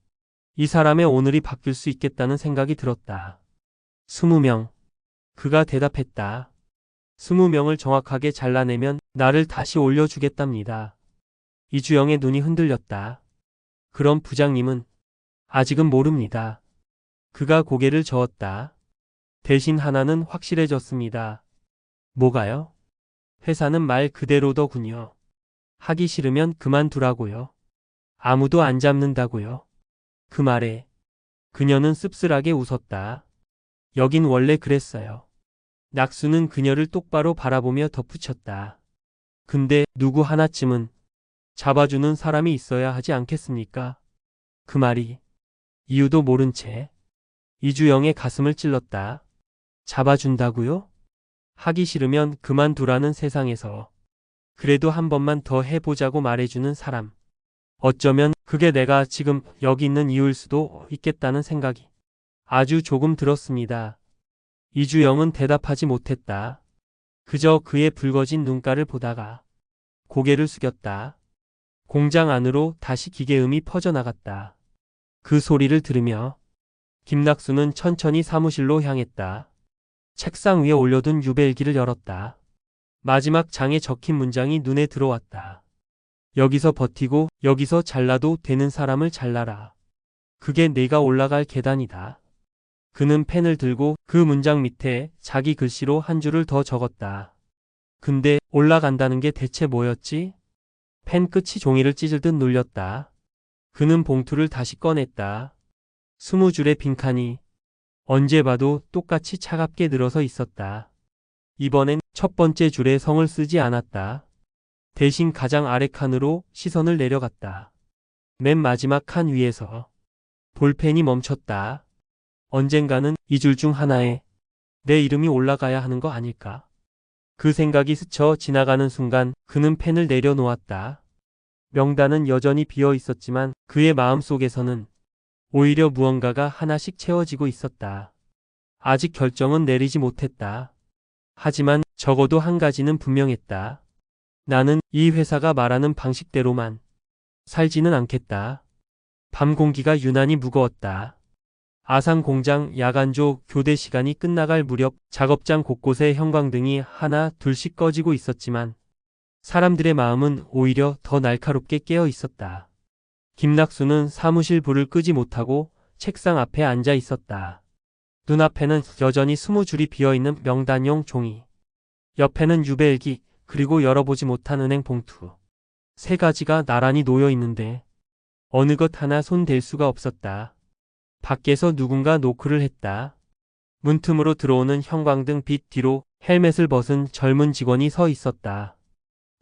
이 사람의 오늘이 바뀔 수 있겠다는 생각이 들었다. 20명. 그가 대답했다. 20명을 정확하게 잘라내면 나를 다시 올려주겠답니다. 이주영의 눈이 흔들렸다. 그럼 부장님은? 아직은 모릅니다. 그가 고개를 저었다. 대신 하나는 확실해졌습니다. 뭐가요? 회사는 말 그대로더군요. 하기 싫으면 그만두라고요. 아무도 안 잡는다고요. 그 말에 그녀는 씁쓸하게 웃었다. 여긴 원래 그랬어요. 낙수는 그녀를 똑바로 바라보며 덧붙였다. 근데 누구 하나쯤은 잡아주는 사람이 있어야 하지 않겠습니까? 그 말이 이유도 모른 채 이주영의 가슴을 찔렀다. 잡아준다고요? 하기 싫으면 그만두라는 세상에서 그래도 한 번만 더 해보자고 말해주는 사람. 어쩌면 그게 내가 지금 여기 있는 이유일 수도 있겠다는 생각이 아주 조금 들었습니다. 이주영은 대답하지 못했다. 그저 그의 붉어진 눈가를 보다가 고개를 숙였다. 공장 안으로 다시 기계음이 퍼져나갔다. 그 소리를 들으며 김낙수는 천천히 사무실로 향했다. 책상 위에 올려둔 유벨기를 열었다. 마지막 장에 적힌 문장이 눈에 들어왔다. 여기서 버티고 여기서 잘라도 되는 사람을 잘라라. 그게 내가 올라갈 계단이다. 그는 펜을 들고 그 문장 밑에 자기 글씨로 한 줄을 더 적었다. 근데 올라간다는 게 대체 뭐였지? 펜 끝이 종이를 찢을 듯 눌렸다. 그는 봉투를 다시 꺼냈다. 20줄의 빈칸이 언제 봐도 똑같이 차갑게 늘어서 있었다. 이번엔 첫 번째 줄에 성을 쓰지 않았다. 대신 가장 아래 칸으로 시선을 내려갔다. 맨 마지막 칸 위에서 볼펜이 멈췄다. 언젠가는 이 줄 중 하나에 내 이름이 올라가야 하는 거 아닐까? 그 생각이 스쳐 지나가는 순간 그는 펜을 내려놓았다. 명단은 여전히 비어 있었지만 그의 마음속에서는 오히려 무언가가 하나씩 채워지고 있었다. 아직 결정은 내리지 못했다. 하지만 적어도 한 가지는 분명했다. 나는 이 회사가 말하는 방식대로만 살지는 않겠다. 밤 공기가 유난히 무거웠다. 아산 공장 야간조 교대 시간이 끝나갈 무렵 작업장 곳곳에 형광등이 하나 둘씩 꺼지고 있었지만 사람들의 마음은 오히려 더 날카롭게 깨어 있었다. 김낙수는 사무실 불을 끄지 못하고 책상 앞에 앉아 있었다. 눈앞에는 여전히 20줄이 비어있는 명단용 종이, 옆에는 유배일기, 그리고 열어보지 못한 은행 봉투. 세 가지가 나란히 놓여 있는데 어느 것 하나 손 댈 수가 없었다. 밖에서 누군가 노크를 했다. 문틈으로 들어오는 형광등 빛 뒤로 헬멧을 벗은 젊은 직원이 서 있었다.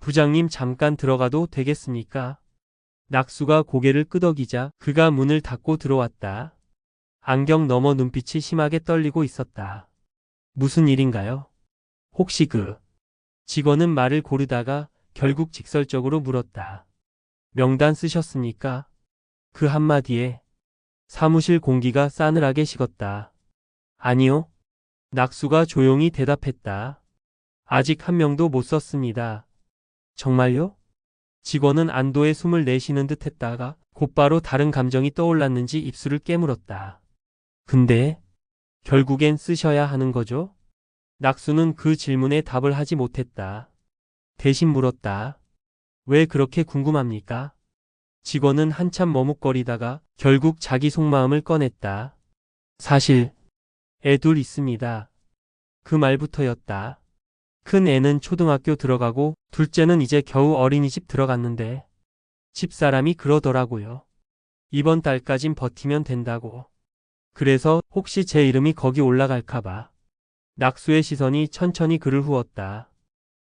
부장님 잠깐 들어가도 되겠습니까? 낙수가 고개를 끄덕이자 그가 문을 닫고 들어왔다. 안경 너머 눈빛이 심하게 떨리고 있었다. 무슨 일인가요? 혹시 그 직원은 말을 고르다가 결국 직설적으로 물었다. 명단 쓰셨습니까? 그 한마디에 사무실 공기가 싸늘하게 식었다. 아니요. 낙수가 조용히 대답했다. 아직 한 명도 못 썼습니다. 정말요? 직원은 안도의 숨을 내쉬는 듯 했다가 곧바로 다른 감정이 떠올랐는지 입술을 깨물었다. 근데 결국엔 쓰셔야 하는 거죠? 낙수는 그 질문에 답을 하지 못했다. 대신 물었다. 왜 그렇게 궁금합니까? 직원은 한참 머뭇거리다가 결국 자기 속마음을 꺼냈다. 사실 애 둘 있습니다. 그 말부터였다. 큰 애는 초등학교 들어가고 둘째는 이제 겨우 어린이집 들어갔는데 집사람이 그러더라고요. 이번 달까진 버티면 된다고. 그래서 혹시 제 이름이 거기 올라갈까봐. 낙수의 시선이 천천히 그를 후었다.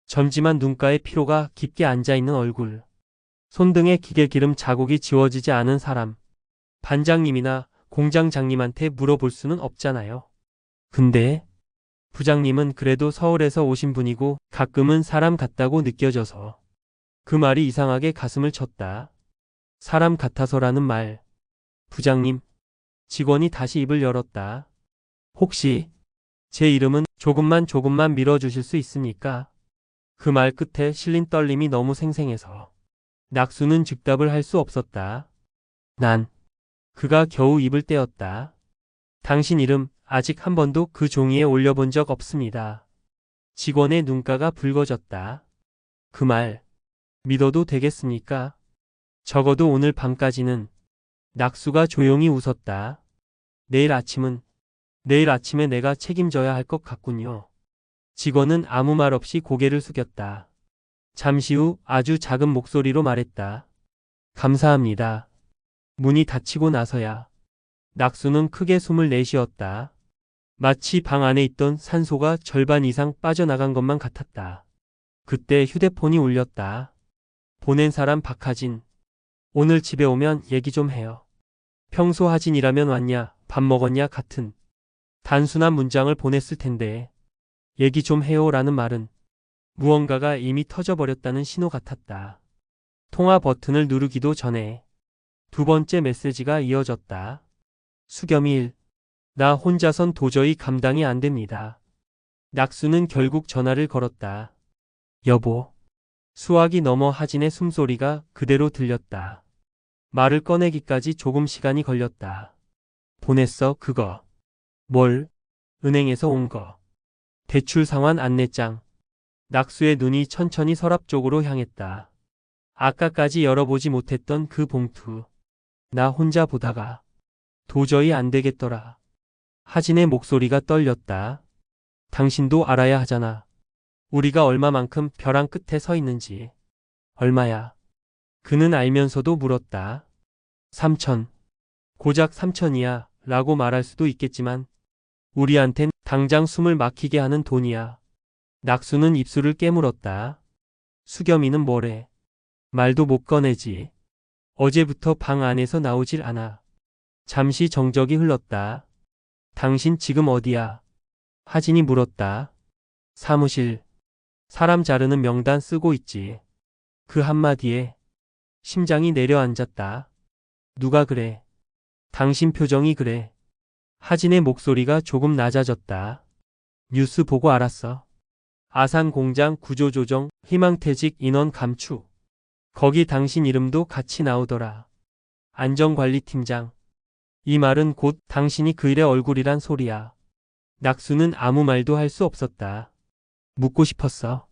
젊지만 눈가에 피로가 깊게 앉아있는 얼굴. 손등에 기계기름 자국이 지워지지 않은 사람. 반장님이나 공장장님한테 물어볼 수는 없잖아요. 근데 부장님은 그래도 서울에서 오신 분이고 가끔은 사람 같다고 느껴져서. 그 말이 이상하게 가슴을 쳤다. 사람 같아서라는 말. 부장님. 직원이 다시 입을 열었다. 혹시 제 이름은 조금만 밀어주실 수 있습니까? 그 말 끝에 실린 떨림이 너무 생생해서 낙수는 즉답을 할 수 없었다. 난 그가 겨우 입을 떼었다. 당신 이름 아직 한 번도 그 종이에 올려본 적 없습니다. 직원의 눈가가 붉어졌다. 그 말 믿어도 되겠습니까? 적어도 오늘 밤까지는. 낙수가 조용히 웃었다. 내일 아침에 내가 책임져야 할 것 같군요. 직원은 아무 말 없이 고개를 숙였다. 잠시 후 아주 작은 목소리로 말했다. 감사합니다. 문이 닫히고 나서야 낙수는 크게 숨을 내쉬었다. 마치 방 안에 있던 산소가 절반 이상 빠져나간 것만 같았다. 그때 휴대폰이 울렸다. 보낸 사람 박하진. 오늘 집에 오면 얘기 좀 해요. 평소 하진이라면 왔냐, 밥 먹었냐 같은 단순한 문장을 보냈을 텐데 얘기 좀 해요라는 말은 무언가가 이미 터져버렸다는 신호 같았다. 통화 버튼을 누르기도 전에 두 번째 메시지가 이어졌다. 수겸이 나 혼자선 도저히 감당이 안 됩니다. 낙수는 결국 전화를 걸었다. 여보. 수화기 넘어 하진의 숨소리가 그대로 들렸다. 말을 꺼내기까지 조금 시간이 걸렸다. 보냈어, 그거. 뭘? 은행에서 온 거. 대출 상환 안내장. 낙수의 눈이 천천히 서랍 쪽으로 향했다. 아까까지 열어보지 못했던 그 봉투. 나 혼자 보다가 도저히 안 되겠더라. 하진의 목소리가 떨렸다. 당신도 알아야 하잖아. 우리가 얼마만큼 벼랑 끝에 서 있는지. 얼마야? 그는 알면서도 물었다. 3천. 고작 3천이야 라고 말할 수도 있겠지만 우리한텐 당장 숨을 막히게 하는 돈이야. 낙수는 입술을 깨물었다. 수겸이는 뭐래? 말도 못 꺼내지. 어제부터 방 안에서 나오질 않아. 잠시 정적이 흘렀다. 당신 지금 어디야? 하진이 물었다. 사무실. 사람 자르는 명단 쓰고 있지. 그 한마디에 심장이 내려앉았다. 누가 그래? 당신 표정이 그래. 하진의 목소리가 조금 낮아졌다. 뉴스 보고 알았어. 아산공장 구조조정, 희망퇴직 인원 감축. 거기 당신 이름도 같이 나오더라. 안전관리팀장. 이 말은 곧 당신이 그 일의 얼굴이란 소리야. 낙수는 아무 말도 할 수 없었다. 묻고 싶었어.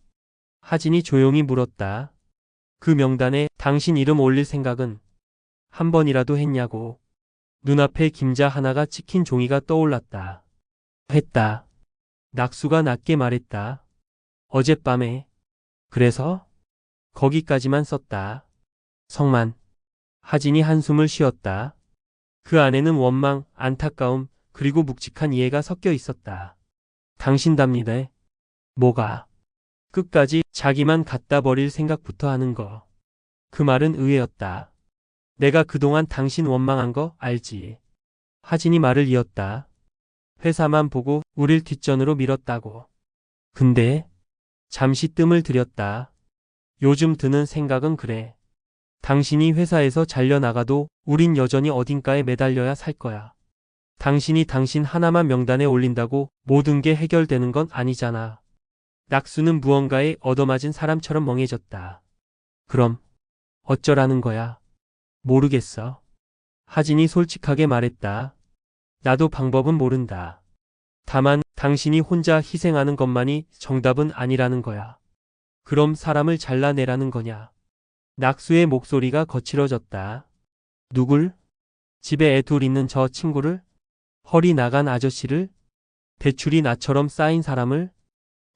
하진이 조용히 물었다. 그 명단에 당신 이름 올릴 생각은 한 번이라도 했냐고. 눈앞에 김자 하나가 찍힌 종이가 떠올랐다. 했다. 낙수가 낮게 말했다. 어젯밤에. 그래서? 거기까지만 썼다. 성만. 하진이 한숨을 쉬었다. 그 안에는 원망, 안타까움, 그리고 묵직한 이해가 섞여 있었다. 당신답니다. 뭐가? 끝까지 자기만 갖다 버릴 생각부터 하는 거. 그 말은 의외였다. 내가 그동안 당신 원망한 거 알지? 하진이 말을 이었다. 회사만 보고 우릴 뒷전으로 밀었다고. 근데 잠시 뜸을 들였다. 요즘 드는 생각은 그래. 당신이 회사에서 잘려나가도 우린 여전히 어딘가에 매달려야 살 거야. 당신이 당신 하나만 명단에 올린다고 모든 게 해결되는 건 아니잖아. 낙수는 무언가에 얻어맞은 사람처럼 멍해졌다. 그럼 어쩌라는 거야? 모르겠어. 하진이 솔직하게 말했다. 나도 방법은 모른다. 다만 당신이 혼자 희생하는 것만이 정답은 아니라는 거야. 그럼 사람을 잘라내라는 거냐? 낙수의 목소리가 거칠어졌다. 누굴? 집에 애 둘 있는 저 친구를? 허리 나간 아저씨를? 대출이 나처럼 쌓인 사람을?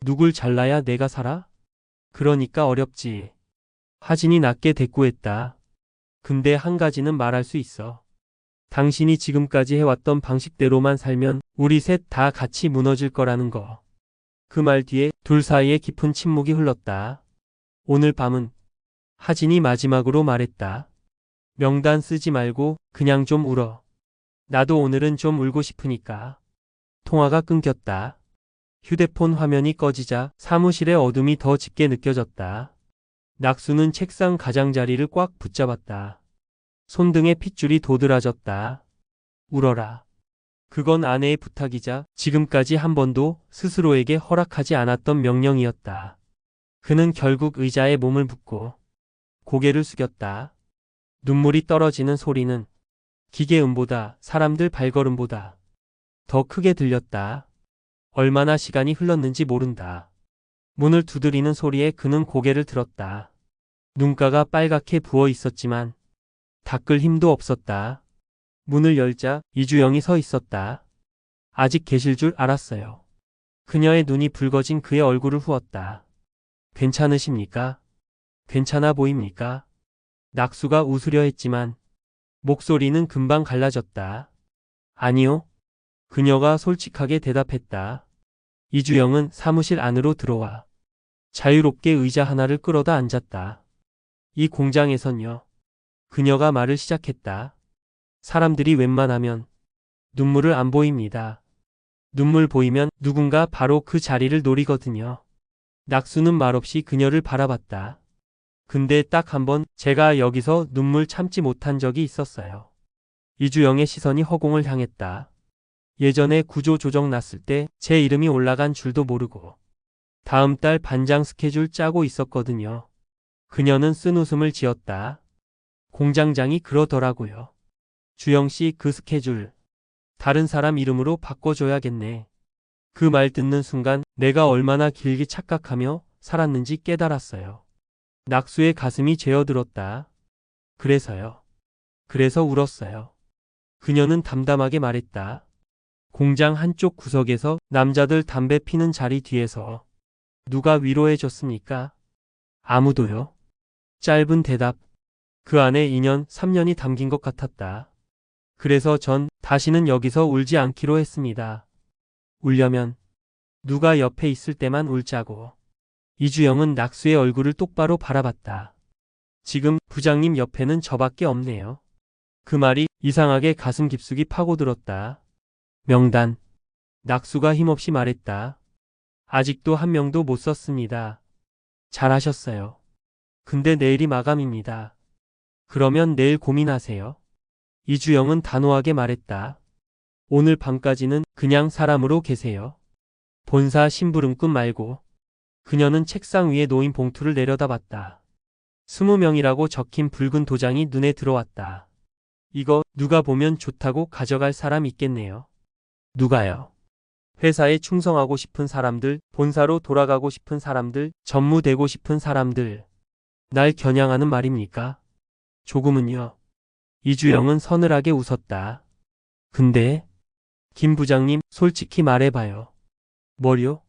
누굴 잘라야 내가 살아? 그러니까 어렵지. 하진이 낮게 대꾸했다. 근데 한 가지는 말할 수 있어. 당신이 지금까지 해왔던 방식대로만 살면 우리 셋 다 같이 무너질 거라는 거. 그 말 뒤에 둘 사이에 깊은 침묵이 흘렀다. 오늘 밤은 하진이 마지막으로 말했다. 명단 쓰지 말고 그냥 좀 울어. 나도 오늘은 좀 울고 싶으니까. 통화가 끊겼다. 휴대폰 화면이 꺼지자 사무실의 어둠이 더 짙게 느껴졌다. 낙수는 책상 가장자리를 꽉 붙잡았다. 손등에 핏줄이 도드라졌다. 울어라. 그건 아내의 부탁이자 지금까지 한 번도 스스로에게 허락하지 않았던 명령이었다. 그는 결국 의자에 몸을 붓고 고개를 숙였다. 눈물이 떨어지는 소리는 기계음보다 사람들 발걸음보다 더 크게 들렸다. 얼마나 시간이 흘렀는지 모른다. 문을 두드리는 소리에 그는 고개를 들었다. 눈가가 빨갛게 부어 있었지만 닦을 힘도 없었다. 문을 열자 이주영이 서 있었다. 아직 계실 줄 알았어요. 그녀의 눈이 붉어진 그의 얼굴을 후었다. 괜찮으십니까? 괜찮아 보입니까? 낙수가 웃으려 했지만 목소리는 금방 갈라졌다. 아니요. 그녀가 솔직하게 대답했다. 이주영은 사무실 안으로 들어와 자유롭게 의자 하나를 끌어다 앉았다. 이 공장에선요. 그녀가 말을 시작했다. 사람들이 웬만하면 눈물을 안 보입니다. 눈물 보이면 누군가 바로 그 자리를 노리거든요. 낙수는 말없이 그녀를 바라봤다. 근데 딱 한 번 제가 여기서 눈물 참지 못한 적이 있었어요. 이주영의 시선이 허공을 향했다. 예전에 구조조정 났을 때 제 이름이 올라간 줄도 모르고 다음 달 반장 스케줄 짜고 있었거든요. 그녀는 쓴 웃음을 지었다. 공장장이 그러더라고요. 주영씨 그 스케줄 다른 사람 이름으로 바꿔줘야겠네. 그 말 듣는 순간 내가 얼마나 길게 착각하며 살았는지 깨달았어요. 낙수의 가슴이 죄어들었다. 그래서요. 그래서 울었어요. 그녀는 담담하게 말했다. 공장 한쪽 구석에서 남자들 담배 피는 자리 뒤에서 누가 위로해 줬습니까? 아무도요. 짧은 대답. 그 안에 2년, 3년이 담긴 것 같았다. 그래서 전 다시는 여기서 울지 않기로 했습니다. 울려면 누가 옆에 있을 때만 울자고. 이주영은 낙수의 얼굴을 똑바로 바라봤다. 지금 부장님 옆에는 저밖에 없네요. 그 말이 이상하게 가슴 깊숙이 파고들었다. 명단. 낙수가 힘없이 말했다. 아직도 한 명도 못 썼습니다. 잘하셨어요. 근데 내일이 마감입니다. 그러면 내일 고민하세요. 이주영은 단호하게 말했다. 오늘 밤까지는 그냥 사람으로 계세요. 본사 심부름꾼 말고. 그녀는 책상 위에 놓인 봉투를 내려다봤다. 20명이라고 적힌 붉은 도장이 눈에 들어왔다. 이거 누가 보면 좋다고 가져갈 사람 있겠네요. 누가요? 회사에 충성하고 싶은 사람들, 본사로 돌아가고 싶은 사람들, 전무되고 싶은 사람들. 날 겨냥하는 말입니까? 조금은요. 이주영은 서늘하게 웃었다. 근데 김 부장님 솔직히 말해봐요. 뭐요?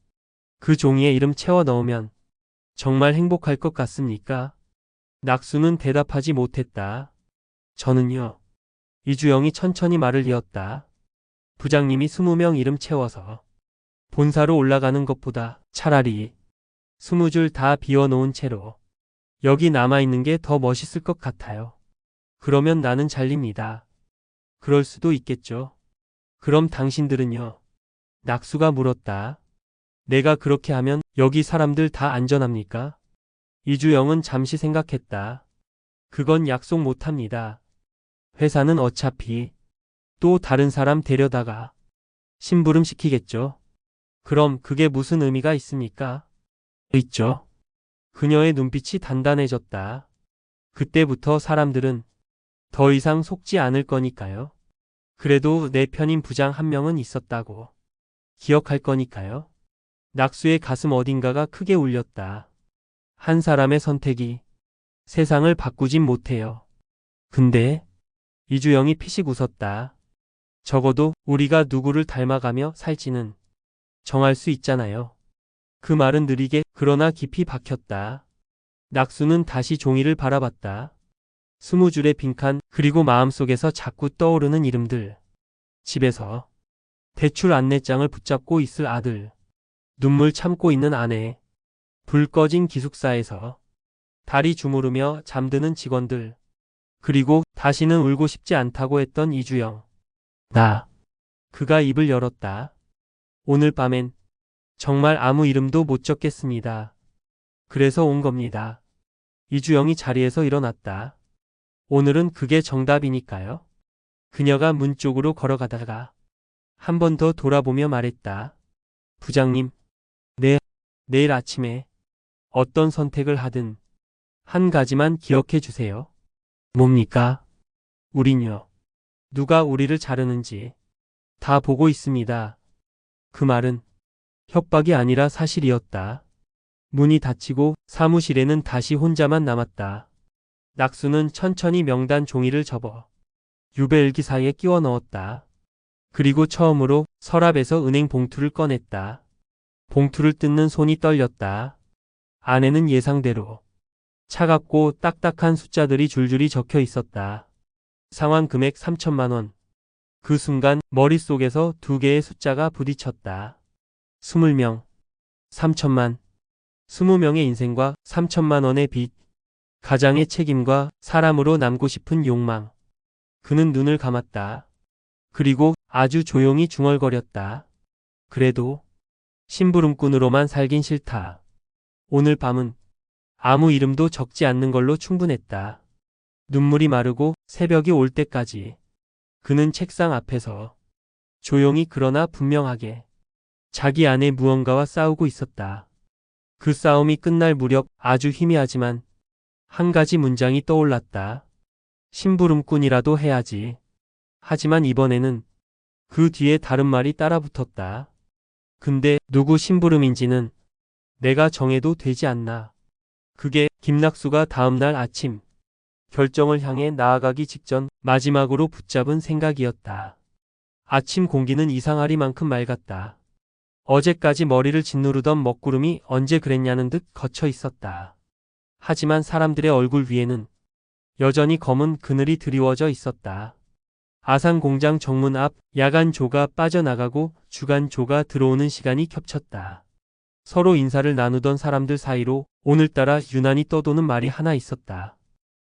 그 종이에 이름 채워 넣으면 정말 행복할 것 같습니까? 낙수는 대답하지 못했다. 저는요. 이주영이 천천히 말을 이었다. 부장님이 20명 이름 채워서 본사로 올라가는 것보다 차라리 20줄 다 비워놓은 채로 여기 남아있는 게 더 멋있을 것 같아요. 그러면 나는 잘립니다. 그럴 수도 있겠죠. 그럼 당신들은요? 낙수가 물었다. 내가 그렇게 하면 여기 사람들 다 안전합니까? 이주영은 잠시 생각했다. 그건 약속 못합니다. 회사는 어차피 또 다른 사람 데려다가 심부름 시키겠죠. 그럼 그게 무슨 의미가 있습니까? 있죠. 그녀의 눈빛이 단단해졌다. 그때부터 사람들은 더 이상 속지 않을 거니까요. 그래도 내 편인 부장 한 명은 있었다고 기억할 거니까요. 낙수의 가슴 어딘가가 크게 울렸다. 한 사람의 선택이 세상을 바꾸진 못해요. 근데 이주영이 피식 웃었다. 적어도 우리가 누구를 닮아가며 살지는 정할 수 있잖아요. 그 말은 느리게 그러나 깊이 박혔다. 낙수는 다시 종이를 바라봤다. 20줄의 빈칸 그리고 마음속에서 자꾸 떠오르는 이름들. 집에서 대출 안내장을 붙잡고 있을 아들. 눈물 참고 있는 아내. 불 꺼진 기숙사에서 다리 주무르며 잠드는 직원들. 그리고 다시는 울고 싶지 않다고 했던 이주영. 그가 입을 열었다. 오늘 밤엔 정말 아무 이름도 못 적겠습니다. 그래서 온 겁니다. 이주영이 자리에서 일어났다. 오늘은 그게 정답이니까요. 그녀가 문 쪽으로 걸어가다가 한 번 더 돌아보며 말했다. 부장님, 내일 아침에 어떤 선택을 하든 한 가지만 기억해 주세요. 뭡니까? 우린요. 누가 우리를 자르는지 다 보고 있습니다. 그 말은 협박이 아니라 사실이었다. 문이 닫히고 사무실에는 다시 혼자만 남았다. 낙수는 천천히 명단 종이를 접어 유배일기사에 끼워 넣었다. 그리고 처음으로 서랍에서 은행 봉투를 꺼냈다. 봉투를 뜯는 손이 떨렸다. 안에는 예상대로 차갑고 딱딱한 숫자들이 줄줄이 적혀 있었다. 상환 금액 3천만 원. 그 순간 머릿속에서 두 개의 숫자가 부딪혔다. 20명, 3천만. 20명의 인생과 3천만 원의 빚. 가장의 책임과 사람으로 남고 싶은 욕망. 그는 눈을 감았다. 그리고 아주 조용히 중얼거렸다. 그래도 심부름꾼으로만 살긴 싫다. 오늘 밤은 아무 이름도 적지 않는 걸로 충분했다. 눈물이 마르고 새벽이 올 때까지 그는 책상 앞에서 조용히 그러나 분명하게 자기 안에 무언가와 싸우고 있었다. 그 싸움이 끝날 무렵 아주 희미하지만 한 가지 문장이 떠올랐다. 심부름꾼이라도 해야지. 하지만 이번에는 그 뒤에 다른 말이 따라붙었다. 근데 누구 심부름인지는 내가 정해도 되지 않나. 그게 김낙수가 다음날 아침 결정을 향해 나아가기 직전 마지막으로 붙잡은 생각이었다. 아침 공기는 이상하리만큼 맑았다. 어제까지 머리를 짓누르던 먹구름이 언제 그랬냐는 듯 거쳐 있었다. 하지만 사람들의 얼굴 위에는 여전히 검은 그늘이 드리워져 있었다. 아산공장 정문 앞 야간조가 빠져나가고 주간조가 들어오는 시간이 겹쳤다. 서로 인사를 나누던 사람들 사이로 오늘따라 유난히 떠도는 말이 하나 있었다.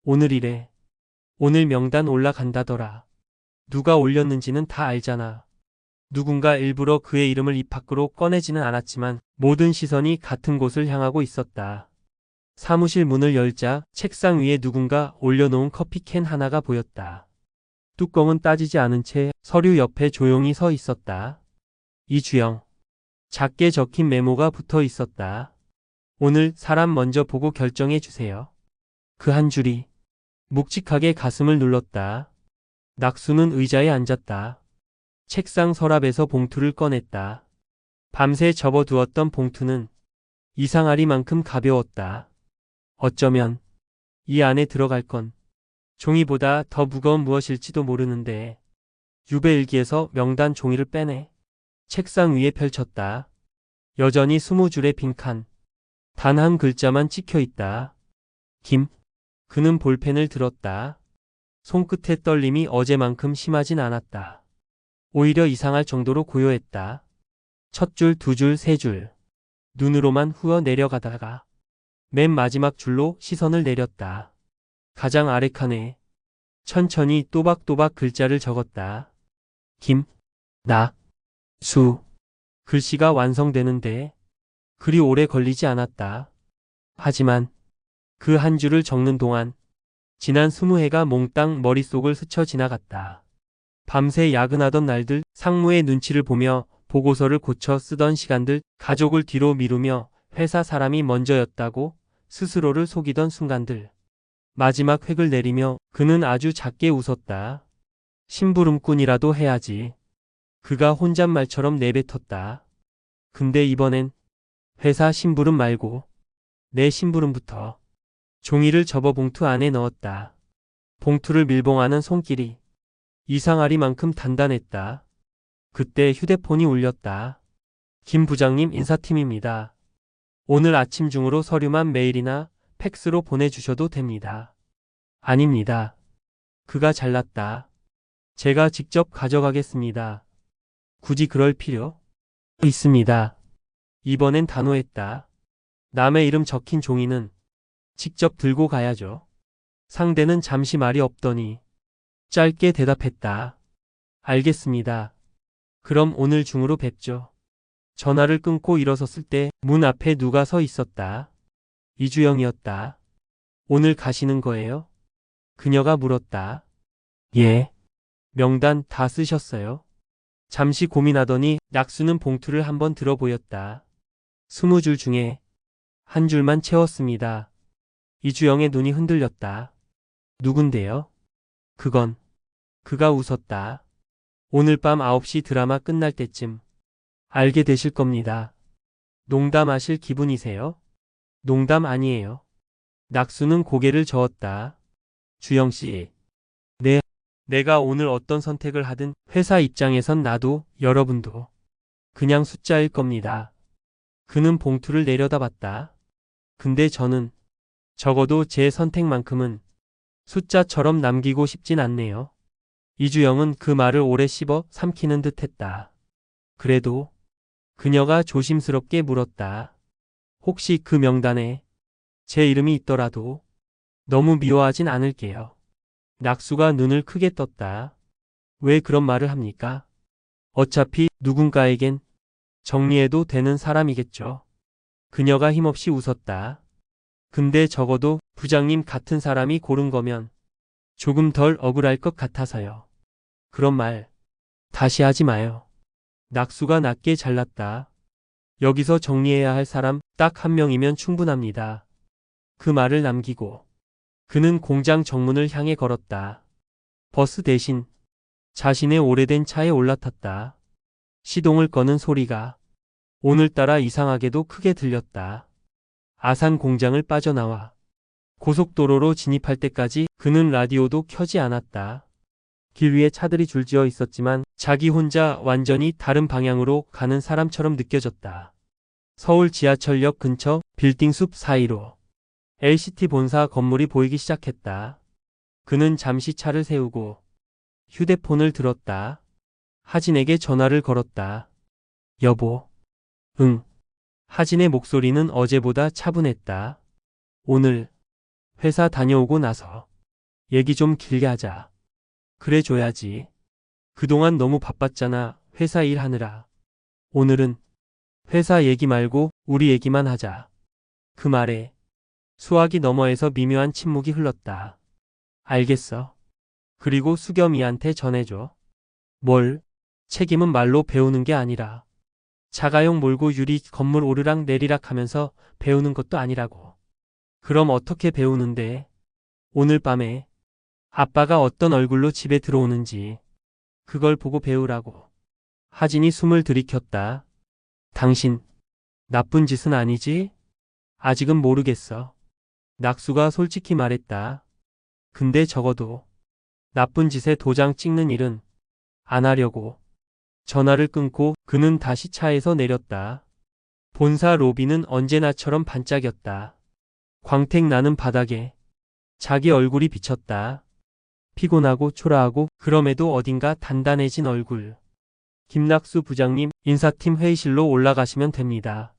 오늘이래. 오늘 명단 올라간다더라. 누가 올렸는지는 다 알잖아. 누군가 일부러 그의 이름을 입 밖으로 꺼내지는 않았지만 모든 시선이 같은 곳을 향하고 있었다. 사무실 문을 열자 책상 위에 누군가 올려놓은 커피캔 하나가 보였다. 뚜껑은 따지지 않은 채 서류 옆에 조용히 서 있었다. 이주영. 작게 적힌 메모가 붙어 있었다. 오늘 사람 먼저 보고 결정해 주세요. 그 한 줄이 묵직하게 가슴을 눌렀다. 낙수는 의자에 앉았다. 책상 서랍에서 봉투를 꺼냈다. 밤새 접어두었던 봉투는 이상하리만큼 가벼웠다. 어쩌면 이 안에 들어갈 건 종이보다 더 무거운 무엇일지도 모르는데 유배일기에서 명단 종이를 빼내 책상 위에 펼쳤다. 여전히 20줄의 빈칸. 단 한 글자만 찍혀 있다. 김. 그는 볼펜을 들었다. 손끝의 떨림이 어제만큼 심하진 않았다. 오히려 이상할 정도로 고요했다. 첫 줄, 두 줄, 세 줄. 눈으로만 후어 내려가다가 맨 마지막 줄로 시선을 내렸다. 가장 아래 칸에 천천히 또박또박 글자를 적었다. 김, 낙, 수. 글씨가 완성되는데 그리 오래 걸리지 않았다. 하지만 그 한 줄을 적는 동안 지난 20해가 몽땅 머릿속을 스쳐 지나갔다. 밤새 야근하던 날들, 상무의 눈치를 보며 보고서를 고쳐 쓰던 시간들, 가족을 뒤로 미루며 회사 사람이 먼저였다고 스스로를 속이던 순간들. 마지막 획을 내리며 그는 아주 작게 웃었다. 심부름꾼이라도 해야지. 그가 혼잣말처럼 내뱉었다. 근데 이번엔 회사 심부름 말고 내 심부름부터. 종이를 접어 봉투 안에 넣었다. 봉투를 밀봉하는 손길이 이상하리만큼 단단했다. 그때 휴대폰이 울렸다. 김 부장님 인사팀입니다. 오늘 아침 중으로 서류만 메일이나 팩스로 보내주셔도 됩니다. 아닙니다. 그가 잘났다. 제가 직접 가져가겠습니다. 굳이 그럴 필요? 있습니다. 이번엔 단호했다. 남의 이름 적힌 종이는 직접 들고 가야죠. 상대는 잠시 말이 없더니 짧게 대답했다. 알겠습니다. 그럼 오늘 중으로 뵙죠. 전화를 끊고 일어섰을 때 문 앞에 누가 서 있었다. 이주영이었다. 오늘 가시는 거예요? 그녀가 물었다. 예. 명단 다 쓰셨어요? 잠시 고민하더니 낙수는 봉투를 한번 들어 보였다. 20줄 중에 한 줄만 채웠습니다. 이주영의 눈이 흔들렸다. 누군데요? 그건. 그가 웃었다. 오늘 밤 9시 드라마 끝날 때쯤 알게 되실 겁니다. 농담하실 기분이세요? 농담 아니에요. 낙수는 고개를 저었다. 주영 씨. 네. 내가 오늘 어떤 선택을 하든 회사 입장에선 나도 여러분도 그냥 숫자일 겁니다. 그는 봉투를 내려다봤다. 근데 저는 적어도 제 선택만큼은 숫자처럼 남기고 싶진 않네요. 이주영은 그 말을 오래 씹어 삼키는 듯 했다. 그래도 그녀가 조심스럽게 물었다. 혹시 그 명단에 제 이름이 있더라도 너무 미워하진 않을게요. 낙수가 눈을 크게 떴다. 왜 그런 말을 합니까? 어차피 누군가에겐 정리해도 되는 사람이겠죠. 그녀가 힘없이 웃었다. 근데 적어도 부장님 같은 사람이 고른 거면 조금 덜 억울할 것 같아서요. 그런 말 다시 하지 마요. 낙수가 낮게 잘랐다. 여기서 정리해야 할 사람 딱 한 명이면 충분합니다. 그 말을 남기고 그는 공장 정문을 향해 걸었다. 버스 대신 자신의 오래된 차에 올라탔다. 시동을 거는 소리가 오늘따라 이상하게도 크게 들렸다. 아산 공장을 빠져나와 고속도로로 진입할 때까지 그는 라디오도 켜지 않았다. 길 위에 차들이 줄지어 있었지만 자기 혼자 완전히 다른 방향으로 가는 사람처럼 느껴졌다. 서울 지하철역 근처 빌딩 숲 사이로 LCT 본사 건물이 보이기 시작했다. 그는 잠시 차를 세우고 휴대폰을 들었다. 하진에게 전화를 걸었다. 여보. 응. 하진의 목소리는 어제보다 차분했다. 오늘 회사 다녀오고 나서 얘기 좀 길게 하자. 그래 줘야지. 그동안 너무 바빴잖아. 회사 일하느라. 오늘은 회사 얘기 말고 우리 얘기만 하자. 그 말에 수화기 너머에서 미묘한 침묵이 흘렀다. 알겠어. 그리고 수겸이한테 전해줘. 뭘? 책임은 말로 배우는 게 아니라 자가용 몰고 유리 건물 오르락 내리락 하면서 배우는 것도 아니라고. 그럼 어떻게 배우는데? 오늘 밤에 아빠가 어떤 얼굴로 집에 들어오는지 그걸 보고 배우라고. 하진이 숨을 들이켰다. 당신 나쁜 짓은 아니지? 아직은 모르겠어. 낙수가 솔직히 말했다. 근데 적어도 나쁜 짓에 도장 찍는 일은 안 하려고. 전화를 끊고 그는 다시 차에서 내렸다. 본사 로비는 언제나처럼 반짝였다. 광택 나는 바닥에 자기 얼굴이 비쳤다. 피곤하고 초라하고 그럼에도 어딘가 단단해진 얼굴. 김낙수 부장님, 인사팀 회의실로 올라가시면 됩니다.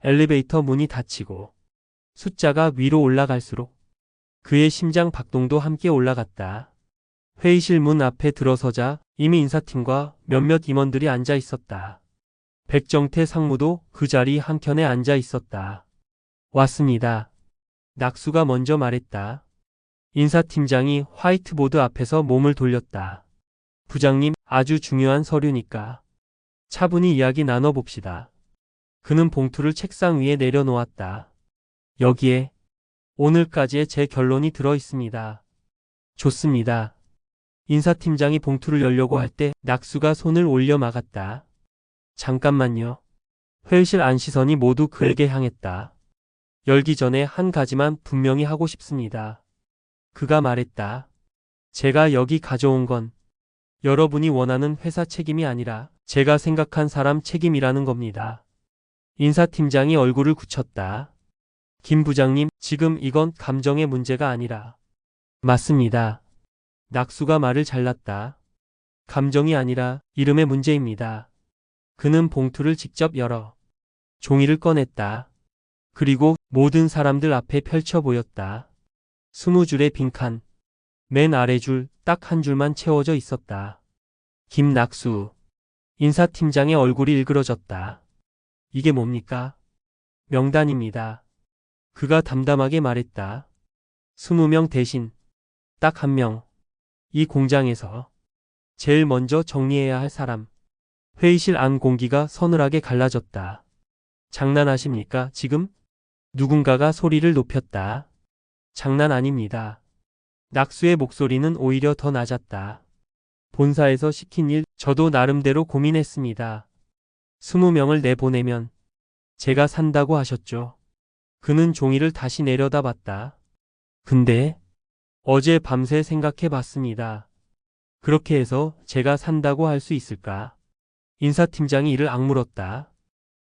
엘리베이터 문이 닫히고 숫자가 위로 올라갈수록 그의 심장 박동도 함께 올라갔다. 회의실 문 앞에 들어서자 이미 인사팀과 몇몇 임원들이 앉아 있었다. 백정태 상무도 그 자리 한켠에 앉아 있었다. 왔습니다. 낙수가 먼저 말했다. 인사팀장이 화이트보드 앞에서 몸을 돌렸다. 부장님, 아주 중요한 서류니까 차분히 이야기 나눠봅시다. 그는 봉투를 책상 위에 내려놓았다. 여기에 오늘까지의 제 결론이 들어 있습니다. 좋습니다. 인사팀장이 봉투를 열려고 할 때 낙수가 손을 올려 막았다. 잠깐만요. 회의실 안 시선이 모두 그에게 향했다. 열기 전에 한 가지만 분명히 하고 싶습니다. 그가 말했다. 제가 여기 가져온 건 여러분이 원하는 회사 책임이 아니라 제가 생각한 사람 책임이라는 겁니다. 인사팀장이 얼굴을 굳혔다. 김 부장님, 지금 이건 감정의 문제가 아니라 맞습니다. 낙수가 말을 잘랐다. 감정이 아니라 이름의 문제입니다. 그는 봉투를 직접 열어 종이를 꺼냈다. 그리고 모든 사람들 앞에 펼쳐 보였다. 20줄의 빈칸. 맨 아래 줄 딱 한 줄만 채워져 있었다. 김낙수. 인사팀장의 얼굴이 일그러졌다. 이게 뭡니까? 명단입니다. 그가 담담하게 말했다. 20명 대신 딱 한 명. 이 공장에서 제일 먼저 정리해야 할 사람. 회의실 안 공기가 서늘하게 갈라졌다. 장난하십니까, 지금? 누군가가 소리를 높였다. 장난 아닙니다. 낙수의 목소리는 오히려 더 낮았다. 본사에서 시킨 일 저도 나름대로 고민했습니다. 20명을 내보내면 제가 산다고 하셨죠. 그는 종이를 다시 내려다봤다. 근데 어제 밤새 생각해 봤습니다. 그렇게 해서 제가 산다고 할 수 있을까? 인사팀장이 이를 악물었다.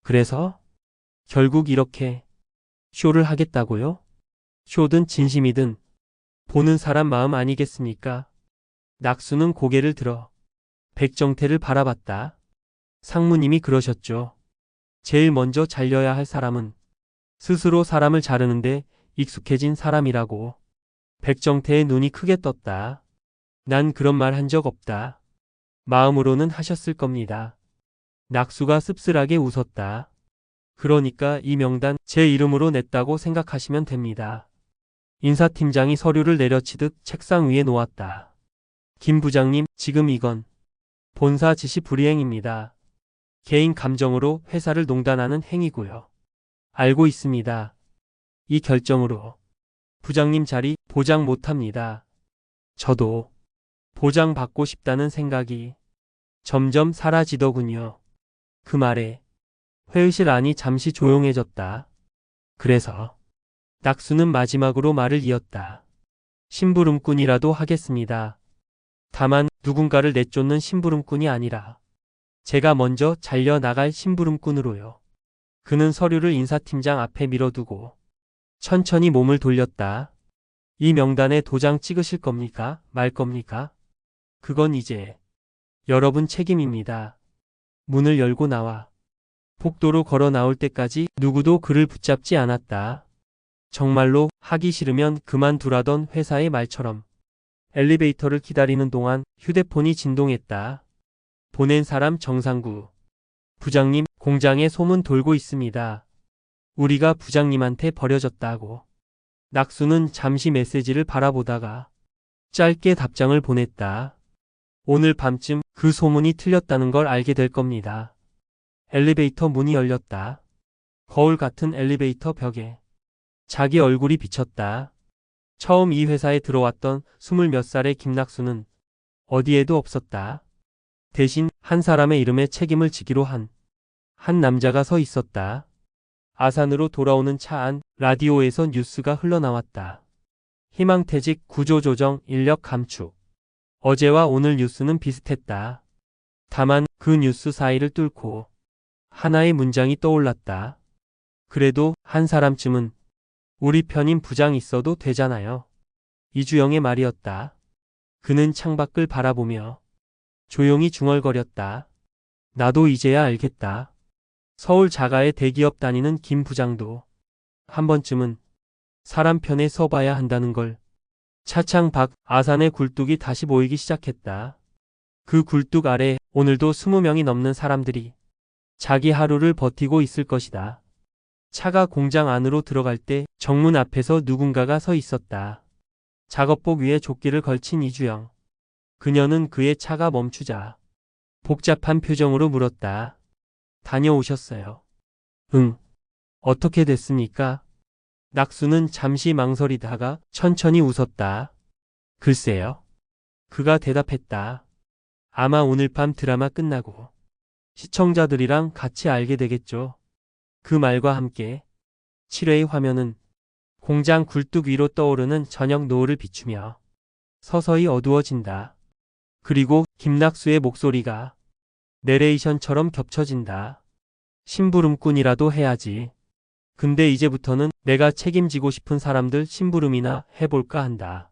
그래서 결국 이렇게 쇼를 하겠다고요? 쇼든 진심이든 보는 사람 마음 아니겠습니까? 낙수는 고개를 들어 백정태를 바라봤다. 상무님이 그러셨죠. 제일 먼저 잘려야 할 사람은 스스로 사람을 자르는데 익숙해진 사람이라고. 백정태의 눈이 크게 떴다. 난 그런 말 한 적 없다. 마음으로는 하셨을 겁니다. 낙수가 씁쓸하게 웃었다. 그러니까 이 명단 제 이름으로 냈다고 생각하시면 됩니다. 인사팀장이 서류를 내려치듯 책상 위에 놓았다. 김 부장님, 지금 이건 본사 지시 불이행입니다. 개인 감정으로 회사를 농단하는 행위고요. 알고 있습니다. 이 결정으로 부장님 자리 보장 못합니다. 저도 보장받고 싶다는 생각이 점점 사라지더군요. 그 말에 회의실 안이 잠시 조용해졌다. 그래서 낙수는 마지막으로 말을 이었다. 심부름꾼이라도 하겠습니다. 다만 누군가를 내쫓는 심부름꾼이 아니라 제가 먼저 잘려나갈 심부름꾼으로요. 그는 서류를 인사팀장 앞에 밀어두고 천천히 몸을 돌렸다. 이 명단에 도장 찍으실 겁니까? 말 겁니까? 그건 이제 여러분 책임입니다. 문을 열고 나와 복도로 걸어 나올 때까지 누구도 그를 붙잡지 않았다. 정말로 하기 싫으면 그만두라던 회사의 말처럼. 엘리베이터를 기다리는 동안 휴대폰이 진동했다. 보낸 사람 정상구. 부장님, 공장에 소문 돌고 있습니다. 우리가 부장님한테 버려졌다고. 낙수는 잠시 메시지를 바라보다가 짧게 답장을 보냈다. 오늘 밤쯤 그 소문이 틀렸다는 걸 알게 될 겁니다. 엘리베이터 문이 열렸다. 거울 같은 엘리베이터 벽에 자기 얼굴이 비쳤다. 처음 이 회사에 들어왔던 20몇 살의 김낙수는 어디에도 없었다. 대신 한 사람의 이름에 책임을 지기로 한 남자가 서 있었다. 아산으로 돌아오는 차 안 라디오에서 뉴스가 흘러나왔다. 희망퇴직, 구조조정, 인력 감축. 어제와 오늘 뉴스는 비슷했다. 다만 그 뉴스 사이를 뚫고 하나의 문장이 떠올랐다. 그래도 한 사람쯤은 우리 편인 부장 있어도 되잖아요. 이주영의 말이었다. 그는 창밖을 바라보며 조용히 중얼거렸다. 나도 이제야 알겠다. 서울 자가의 대기업 다니는 김 부장도 한 번쯤은 사람 편에 서봐야 한다는 걸. 차창 밖 아산의 굴뚝이 다시 보이기 시작했다. 그 굴뚝 아래 오늘도 20명이 넘는 사람들이 자기 하루를 버티고 있을 것이다. 차가 공장 안으로 들어갈 때 정문 앞에서 누군가가 서 있었다. 작업복 위에 조끼를 걸친 이주영. 그녀는 그의 차가 멈추자 복잡한 표정으로 물었다. 다녀오셨어요? 응. 어떻게 됐습니까? 낙수는 잠시 망설이다가 천천히 웃었다. 글쎄요. 그가 대답했다. 아마 오늘 밤 드라마 끝나고 시청자들이랑 같이 알게 되겠죠. 그 말과 함께 7회의 화면은 공장 굴뚝 위로 떠오르는 저녁 노을을 비추며 서서히 어두워진다. 그리고 김낙수의 목소리가 내레이션처럼 겹쳐진다. 심부름꾼이라도 해야지. 근데 이제부터는 내가 책임지고 싶은 사람들 심부름이나 해볼까 한다.